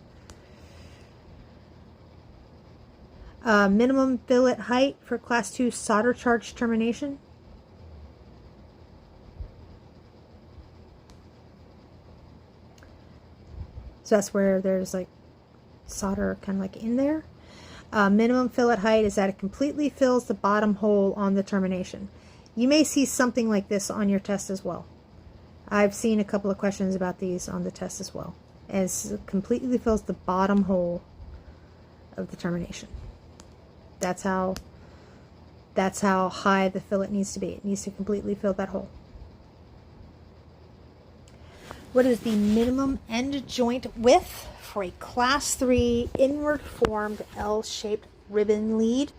Speaker 1: Minimum fillet height for class 2 solder charge termination. So that's where there's like solder kind of like in there. Minimum fillet height is that it completely fills the bottom hole on the termination. You may see something like this on your test as well. I've seen a couple of questions about these on the test as well. As it completely fills the bottom hole of the termination. That's how high the fillet needs to be. It needs to completely fill that hole. What is the minimum end joint width for a class 3 inward formed L-shaped ribbon lead?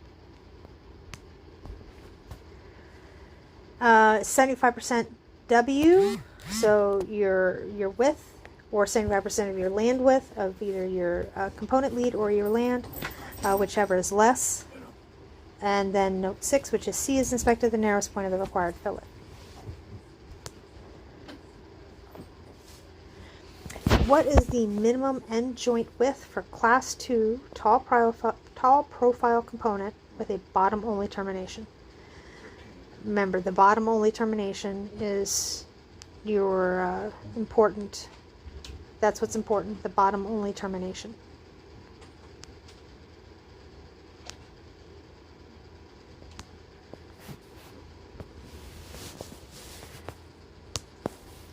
Speaker 1: 75% W, so your width, or 75% of your land width of either your component lead or your land, whichever is less. And then note 6, which is C, is inspected the narrowest point of the required fillet. What is the minimum end joint width for class 2 tall profile component with a bottom only termination? Remember, the bottom only termination is your important. That's what's important, the bottom only termination.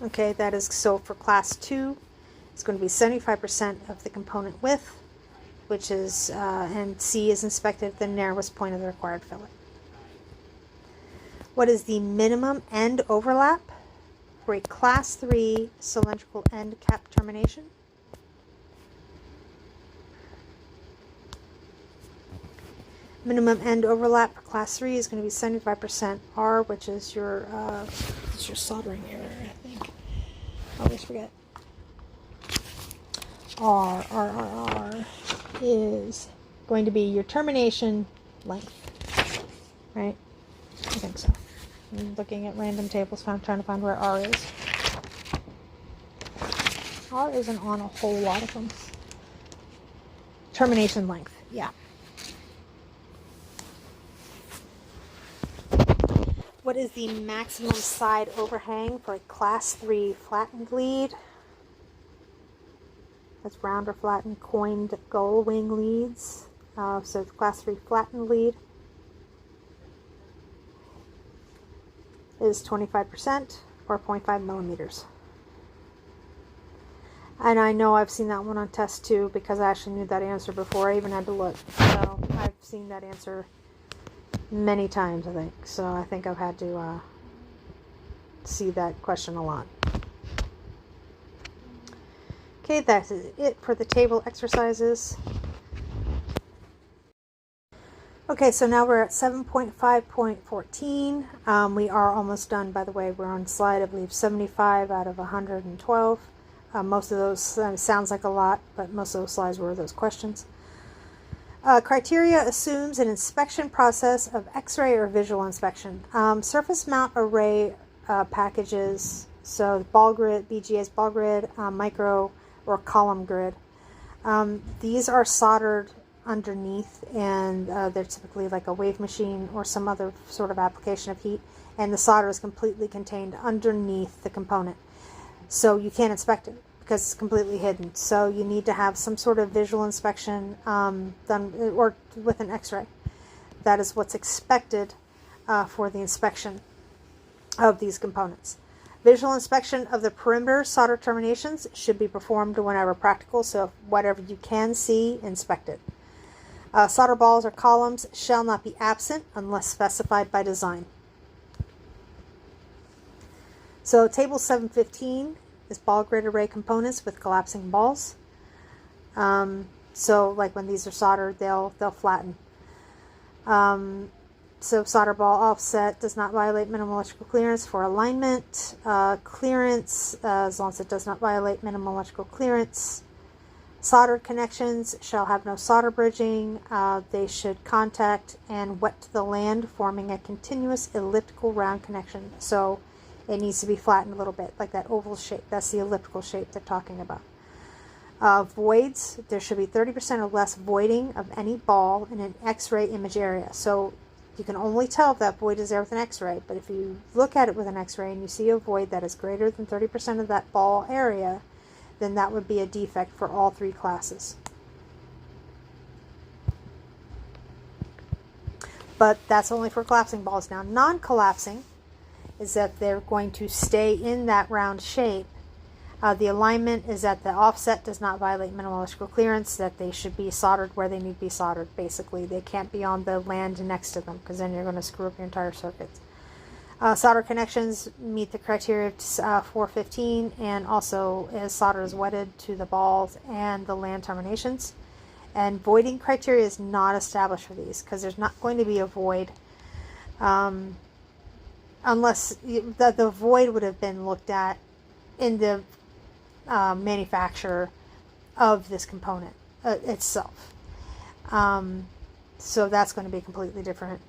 Speaker 1: Okay, that is so for class 2. It's going to be 75% of the component width, which is, and C is inspected at the narrowest point of the required fillet. What is the minimum end overlap for a class 3 cylindrical end cap termination? Minimum end overlap for class 3 is going to be 75% R, which is your soldering error, I think. I always forget. R is going to be your termination length, right? I think so. I'm looking at random tables, trying to find where R is. R isn't on a whole lot of them. Termination length, yeah. What is the maximum side overhang for a class 3 flattened lead? That's round or flattened coined gull wing leads. So it's class 3 flattened lead is 25% or 0.5 millimeters. And I know I've seen that one on test 2 because I actually knew that answer before I even had to look. So I've seen that answer many times, I think. So I think I've had to see that question a lot. Okay, that is it for the table exercises. Okay, so now we're at 7.5.14. We are almost done, by the way. We're on slide, I believe, 75 out of 112. Most of those sounds like a lot, but most of those slides were those questions. Criteria assumes an inspection process of X-ray or visual inspection. Surface mount array packages, so ball grid, BGA's ball grid, micro or column grid. These are soldered underneath, and they're typically like a wave machine or some other sort of application of heat, and the solder is completely contained underneath the component. So you can't inspect it because it's completely hidden. So you need to have some sort of visual inspection done, or with an X-ray. That is what's expected for the inspection of these components. Visual inspection of the perimeter solder terminations should be performed whenever practical, so whatever you can see, inspect it. Solder balls or columns shall not be absent unless specified by design. So table 715 is ball grid array components with collapsing balls. So like when these are soldered, they'll flatten. So solder ball offset does not violate minimum electrical clearance for alignment. Clearance, as long as it does not violate minimum electrical clearance. Soldered connections shall have no solder bridging. They should contact and wet to the land, forming a continuous elliptical round connection. So it needs to be flattened a little bit, like that oval shape. That's the elliptical shape they're talking about. Voids, there should be 30% or less voiding of any ball in an X-ray image area. So you can only tell if that void is there with an X-ray, but if you look at it with an X-ray and you see a void that is greater than 30% of that ball area, then that would be a defect for all three classes. But that's only for collapsing balls. Now, non-collapsing is that they're going to stay in that round shape. The alignment is that the offset does not violate minimum electrical clearance, that they should be soldered where they need to be soldered, basically. They can't be on the land next to them, because then you're going to screw up your entire circuit. Solder connections meet the criteria of 415, and also as solder is wetted to the balls and the land terminations. And voiding criteria is not established for these, because there's not going to be a void unless the void would have been looked at in the manufacturer of this component itself. So that's going to be completely different.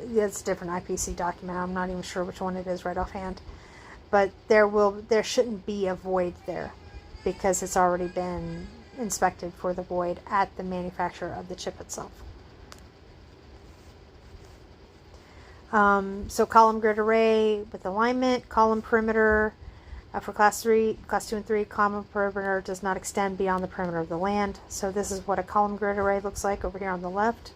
Speaker 1: It's a different IPC document. I'm not even sure which one it is right offhand. But there shouldn't be a void there because it's already been inspected for the void at the manufacturer of the chip itself. So column grid array with alignment, column perimeter. For class 2 and 3, column perimeter does not extend beyond the perimeter of the land. So this is what a column grid array looks like over here on the left.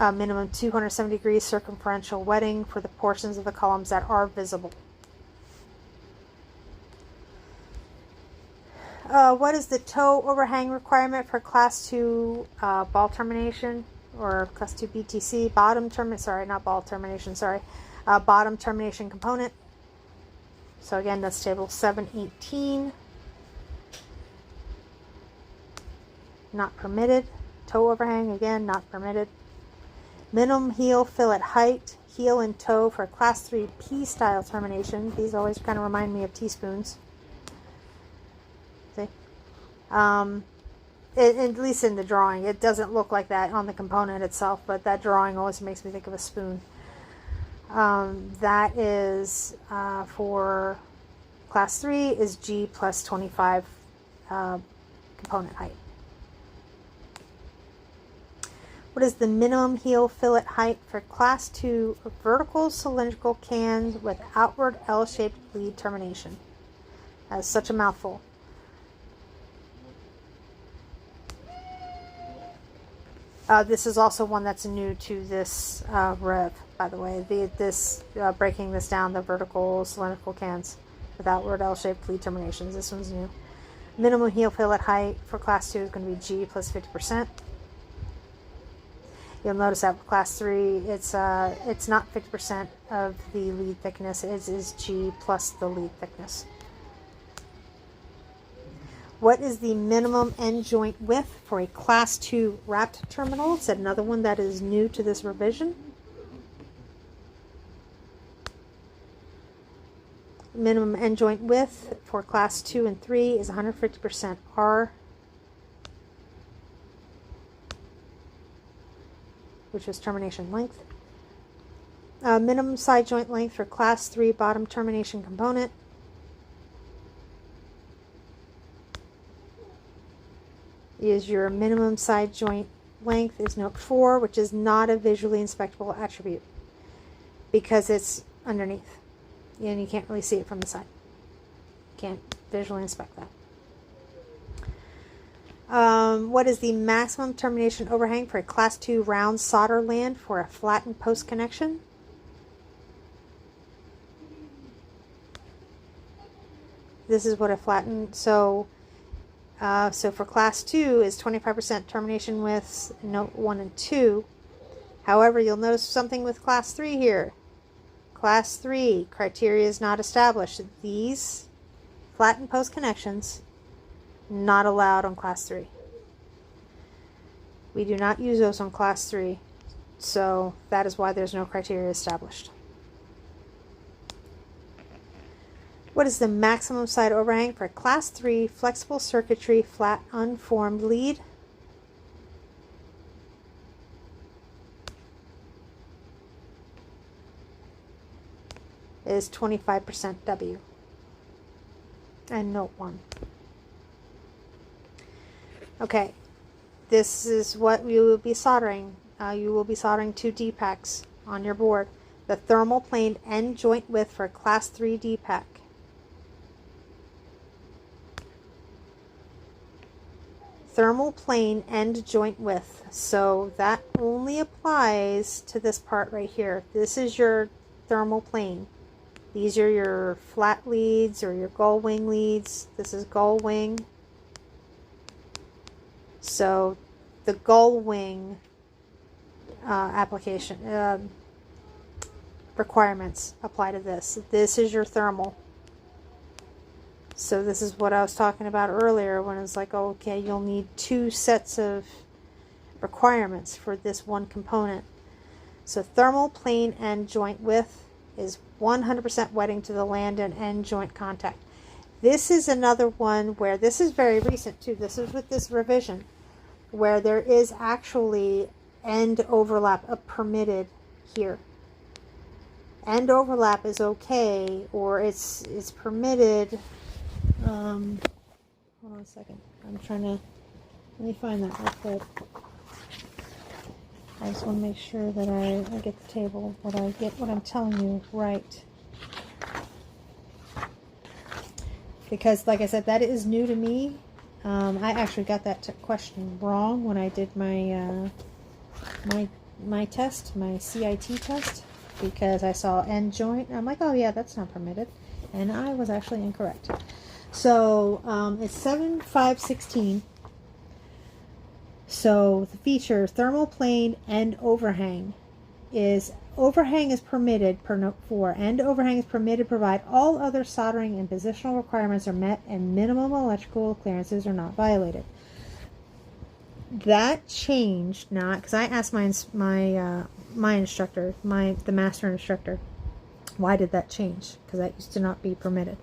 Speaker 1: Minimum 270 degrees circumferential wetting for the portions of the columns that are visible. What is the toe overhang requirement for class 2 ball termination or class 2 BTC bottom termination component? So again, that's table 718. Not permitted. Toe overhang, again, not permitted. Minimum heel fillet height, heel and toe for class 3 P-style termination. These always kind of remind me of teaspoons. See? At least in the drawing. It doesn't look like that on the component itself, but that drawing always makes me think of a spoon. That is for class 3 is G plus 25 component height. What is the minimum heel fillet height for class 2 vertical cylindrical cans with outward L-shaped lead termination? That's such a mouthful. This is also one that's new to this rev, by the way. Breaking this down, the vertical cylindrical cans with outward L-shaped lead terminations. This one's new. Minimum heel fillet height for class 2 is going to be G plus 50%. You'll notice that for class 3, it's not 50% of the lead thickness. It is G plus the lead thickness. What is the minimum end joint width for a class 2 wrapped terminal? It's another one that is new to this revision. Minimum end joint width for class 2 and 3 is 150% R, which is termination length. Minimum side joint length for class 3 bottom termination component is your minimum side joint length is note 4, which is not a visually inspectable attribute because it's underneath and you can't really see it from the side. Can't visually inspect that. What is the maximum termination overhang for a class 2 round solder land for a flattened post connection? this is what a flattened, so for class 2 is 25% termination widths, note 1 and 2. However, you'll notice something with class 3 here. Class 3, criteria is not established. These flattened post connections, not allowed on class 3. We do not use those on class 3, so that is why there's no criteria established. What is the maximum side overhang for class 3 flexible circuitry flat unformed lead? It is 25% W. And note 1. Okay, this is what we will be soldering. You will be soldering 2 D-packs on your board. The thermal plane end joint width for class 3 D-pack. Thermal plane end joint width. So that only applies to this part right here. This is your thermal plane. These are your flat leads or your gull wing leads. This is gull wing. So the gull wing application requirements apply to this. This is your thermal. So this is what I was talking about earlier when it's like, okay, you'll need 2 sets of requirements for this one component. So thermal plane end joint width is 100% wetting to the land and end joint contact. This is another one where this is very recent too. This is with this revision where there is actually end overlap permitted here. End overlap is okay, or it's permitted. Hold on a second. I'm trying to, let me find that real quick. I just want to make sure that I get the table, that I get what I'm telling you right. Because, like I said, that is new to me. I actually got that question wrong when I did my my test, my CIT test, because I saw end joint. I'm like, oh yeah, that's not permitted, and I was actually incorrect. So it's 7516. So the feature thermal plane end overhang is permitted per note 4. End overhang is permitted provide all other soldering and positional requirements are met and minimum electrical clearances are not violated. That changed now because I asked my instructor, the master instructor, why did that change? Because that used to not be permitted.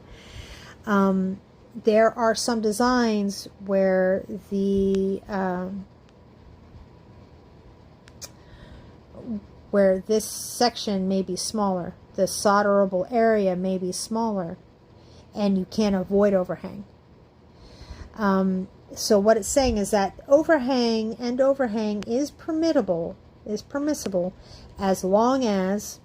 Speaker 1: There are some designs where where this section may be smaller, the solderable area may be smaller, and you can't avoid overhang. So what it's saying is that end overhang is permissible as long as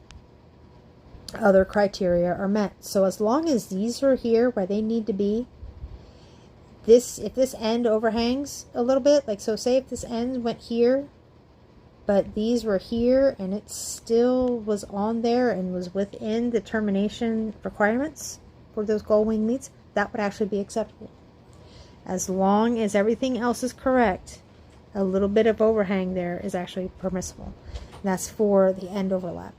Speaker 1: other criteria are met. So as long as these are here where they need to be, if this end overhangs a little bit, like so say if this end went here, but these were here and it still was on there and was within the termination requirements for those gull wing leads, that would actually be acceptable. As long as everything else is correct, a little bit of overhang there is actually permissible. That's for the end overlap.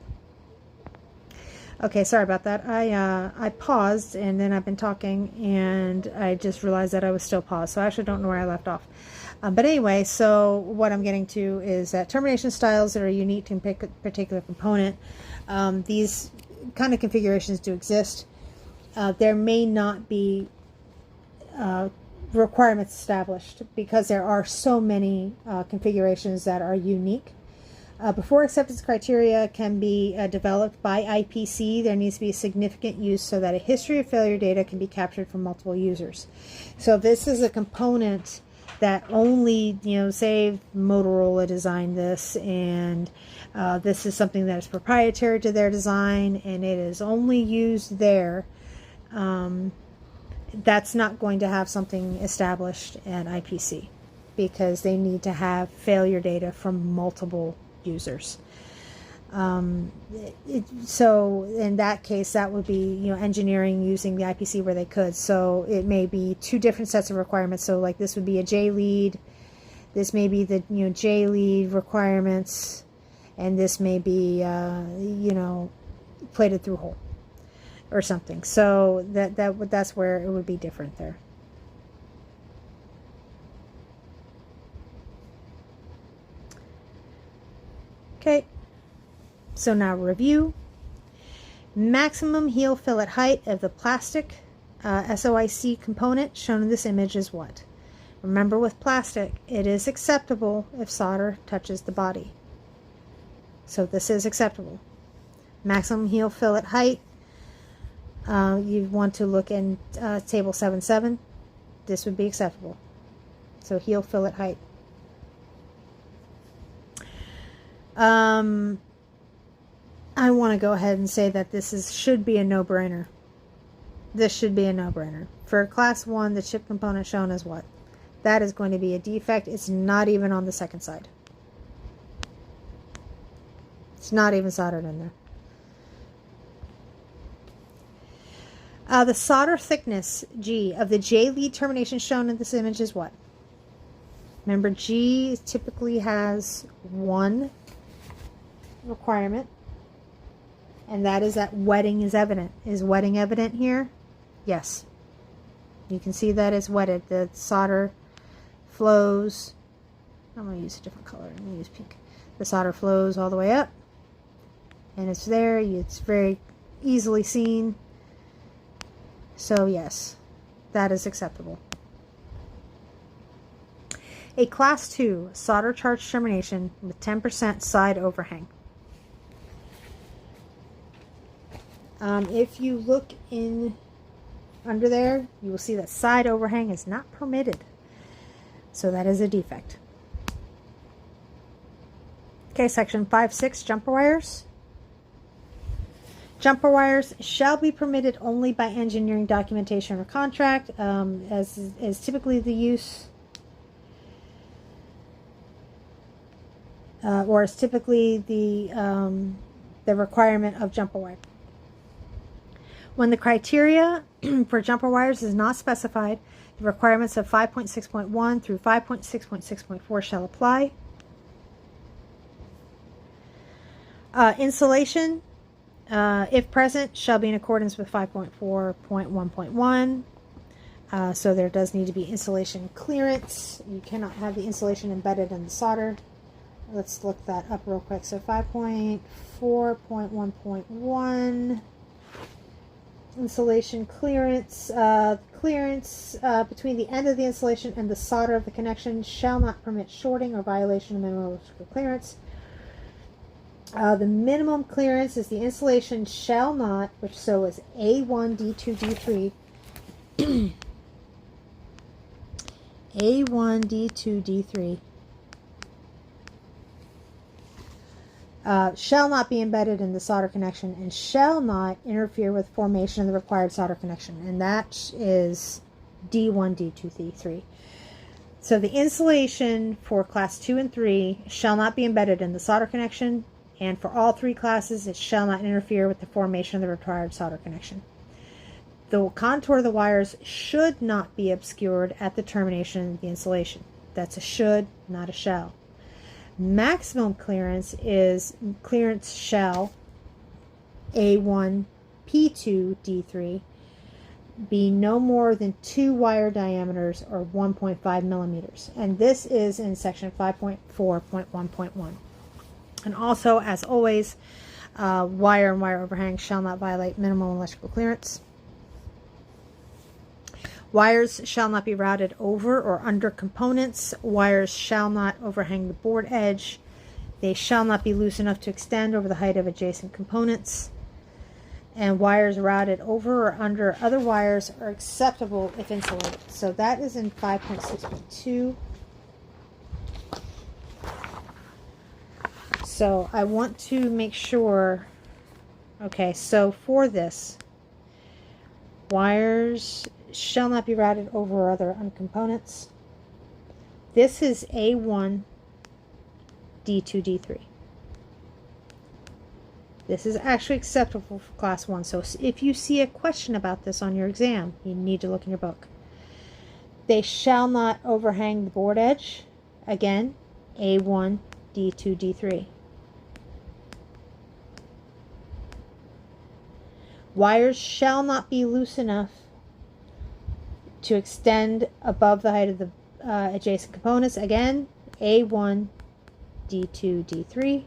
Speaker 1: Okay, sorry about that. I paused and then I've been talking and I just realized that I was still paused, so I actually don't know where I left off. But anyway, so what I'm getting to is that termination styles that are unique to a particular component. These kind of configurations do exist. There may not be requirements established because there are so many configurations that are unique. Before acceptance criteria can be developed by IPC, there needs to be significant use so that a history of failure data can be captured from multiple users. So this is a component that only, say Motorola designed this, and this is something that is proprietary to their design, and it is only used there. That's not going to have something established at IPC because they need to have failure data from multiple users. So in that case, that would be, engineering using the IPC where they could. So it may be two different sets of requirements. So like this would be a J lead. This may be the, J lead requirements. And this may be, plated through hole or something. So that's where it would be different there. Okay. So now review. Maximum heel fillet height of the plastic SOIC component shown in this image is what? Remember, with plastic, it is acceptable if solder touches the body. So this is acceptable. Maximum heel fillet height, you want to look in table 7.7. This would be acceptable. So heel fillet height. I want to go ahead and say that this should be a no-brainer. This should be a no-brainer. For class 1, the chip component shown is what? That is going to be a defect. It's not even on the second side. It's not even soldered in there. The solder thickness, G, of the J lead termination shown in this image is what? Remember, G typically has one requirement, and that is that wetting is evident. Is wetting evident here? Yes. You can see that it's wetted. The solder flows. I'm going to use a different color. I'm going to use pink. The solder flows all the way up, and it's there. It's very easily seen. So yes, that is acceptable. A class 2 solder charge termination with 10% side overhang. If you look in under there, you will see that side overhang is not permitted. So that is a defect. Okay, section 5.6, jumper wires. Jumper wires shall be permitted only by engineering documentation or contract, as is typically the use, or is typically the requirement of jumper wire. When the criteria for jumper wires is not specified, the requirements of 5.6.1 through 5.6.6.4 shall apply. Insulation, if present, shall be in accordance with 5.4.1.1. So there does need to be insulation clearance. You cannot have the insulation embedded in the solder. Let's look that up real quick. So 5.4.1.1. Insulation clearance. Clearance between the end of the insulation and the solder of the connection shall not permit shorting or violation of minimum electrical clearance. The minimum clearance is the insulation shall not, which so is A1, D2, D3. A1, D2, D3. Shall not be embedded in the solder connection and shall not interfere with formation of the required solder connection. And that is D1, D2, D3. So the insulation for class 2 and 3 shall not be embedded in the solder connection, and for all three classes it shall not interfere with the formation of the required solder connection. The contour of the wires should not be obscured at the termination of the insulation. That's a should, not a shall. Maximum clearance is clearance shall A1, P2, D3 be no more than 2 wire diameters or 1.5 millimeters. And this is in section 5.4.1.1. And also, as always, wire and wire overhang shall not violate minimum electrical clearance. Wires shall not be routed over or under components. Wires shall not overhang the board edge. They shall not be loose enough to extend over the height of adjacent components. And wires routed over or under other wires are acceptable if insulated. So that is in 5.6.2. So I want to make sure, okay, so for this, wires shall not be routed over or other components. This is A1, D2, D3. This is actually acceptable for class 1. So if you see a question about this on your exam, you need to look in your book. They shall not overhang the board edge. Again, A1, D2, D3. Wires shall not be loose enough to extend above the height of the adjacent components. Again, A1, D2, D3.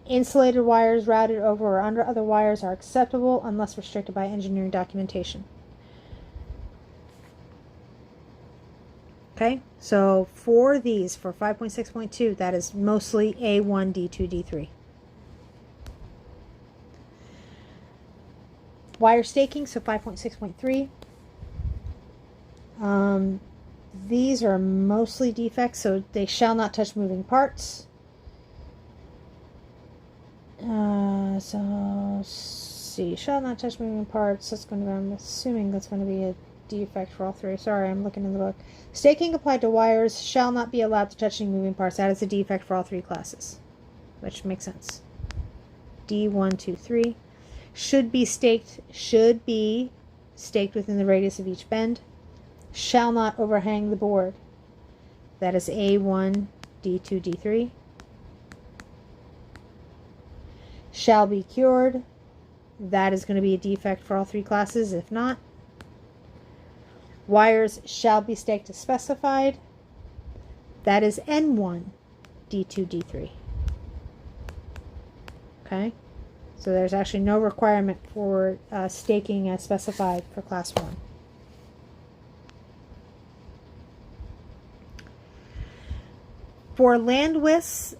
Speaker 1: Insulated wires routed over or under other wires are acceptable unless restricted by engineering documentation. Okay, so for these, for 5.6.2, that is mostly A1, D2, D3. Wire staking, so 5.6.3. These are mostly defects, so they shall not touch moving parts. So see, shall not touch moving parts. That's going to be, I'm assuming that's going to be a defect for all three. Sorry, I'm looking in the book. Staking applied to wires shall not be allowed to touch any moving parts. That is a defect for all three classes, which makes sense. D1, 2, 3. Should be staked within the radius of each bend. Shall not overhang the board. That is A1, D2, D3. Shall be cured. That is going to be a defect for all three classes. If not, wires shall be staked as specified. That is N1, D2, D3. Okay, so there's actually no requirement for staking as specified for class 1. For land widths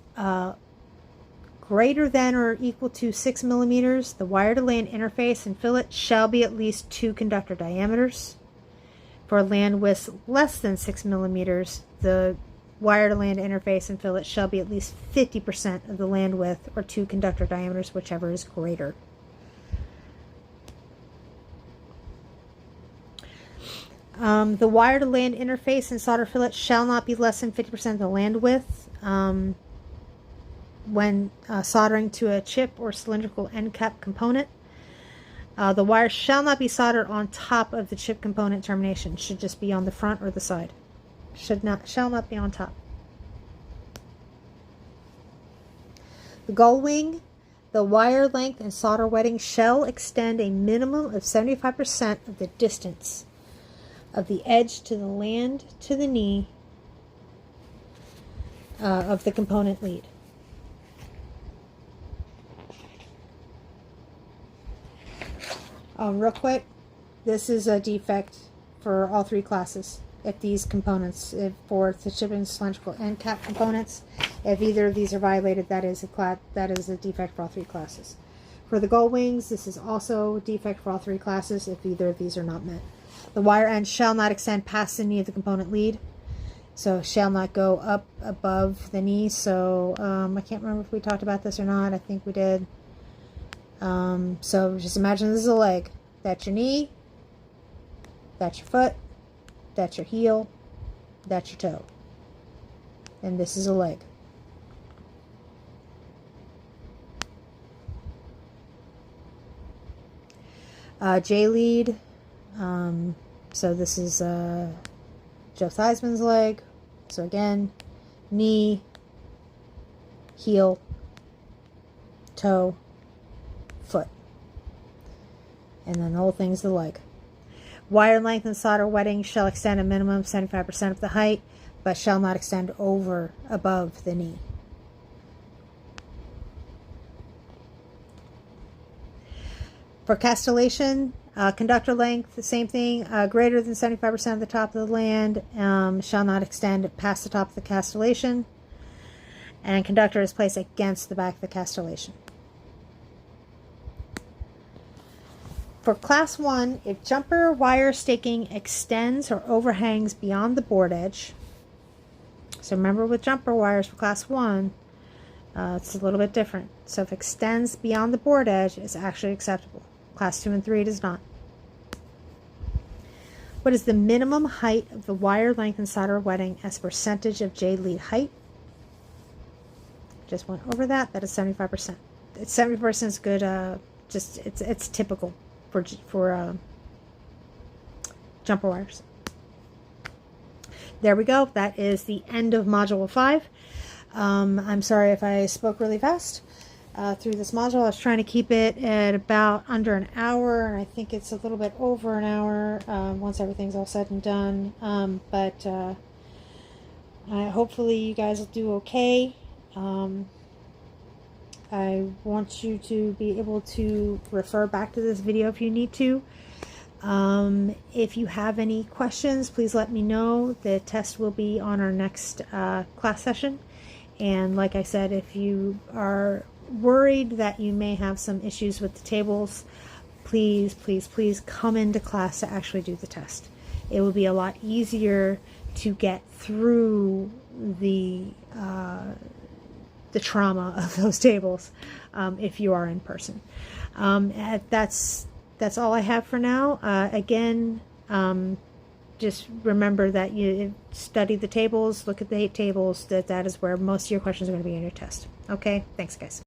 Speaker 1: greater than or equal to 6 millimeters, the wire to land interface and fillet shall be at least 2 conductor diameters. For land widths less than 6 millimeters, the wire to land interface and fillet shall be at least 50% of the land width or 2 conductor diameters, whichever is greater. The wire to land interface and solder fillet shall not be less than 50% of the land width when soldering to a chip or cylindrical end cap component. The wire shall not be soldered on top of the chip component termination. It should just be on the front or the side. Shall not be on top. The gull wing, the wire length and solder wetting shall extend a minimum of 75% of the distance of the edge to the land to the knee of the component lead. Real quick, this is a defect for all three classes. If these components, for the chip and cylindrical end cap components, if either of these are violated, that is a defect for all three classes. For the gull wings, this is also a defect for all three classes if either of these are not met. The wire end shall not extend past the knee of the component lead, so shall not go up above the knee. So I can't remember if we talked about this or not. I think we did. So just imagine this is a leg. That's your knee, that's your foot, that's your heel, that's your toe, and this is a leg. J lead, so this is Joe Theismann's leg. So again, knee, heel, toe, foot, and then the whole thing's the leg. Wire length and solder wetting shall extend a minimum of 75% of the height, but shall not extend above the knee. For castellation, conductor length, the same thing, greater than 75% of the top of the land, shall not extend past the top of the castellation, and conductor is placed against the back of the castellation. For class 1, if jumper wire staking extends or overhangs beyond the board edge, so remember with jumper wires for class 1, it's a little bit different. So if it extends beyond the board edge, it's actually acceptable. Class 2 and 3, it is not. What is the minimum height of the wire length and solder wetting as percentage of J lead height? just went over that. That is 75%. 70% is good. Just it's typical for jumper wires. There we go. That is the end of Module 5. I'm sorry if I spoke really fast through this module. I was trying to keep it at about under an hour, and I think it's a little bit over an hour once everything's all said and done. But hopefully you guys will do okay. I want you to be able to refer back to this video if you need to. If you have any questions, please let me know. The test will be on our next class session. And like I said, if you are worried that you may have some issues with the tables, please come into class to actually do the test. It will be a lot easier to get through the trauma of those tables if you are in person. That's all I have for now. Again, just remember that you study the tables, look at the 8 tables. That is where most of your questions are going to be in your test. Okay, thanks guys.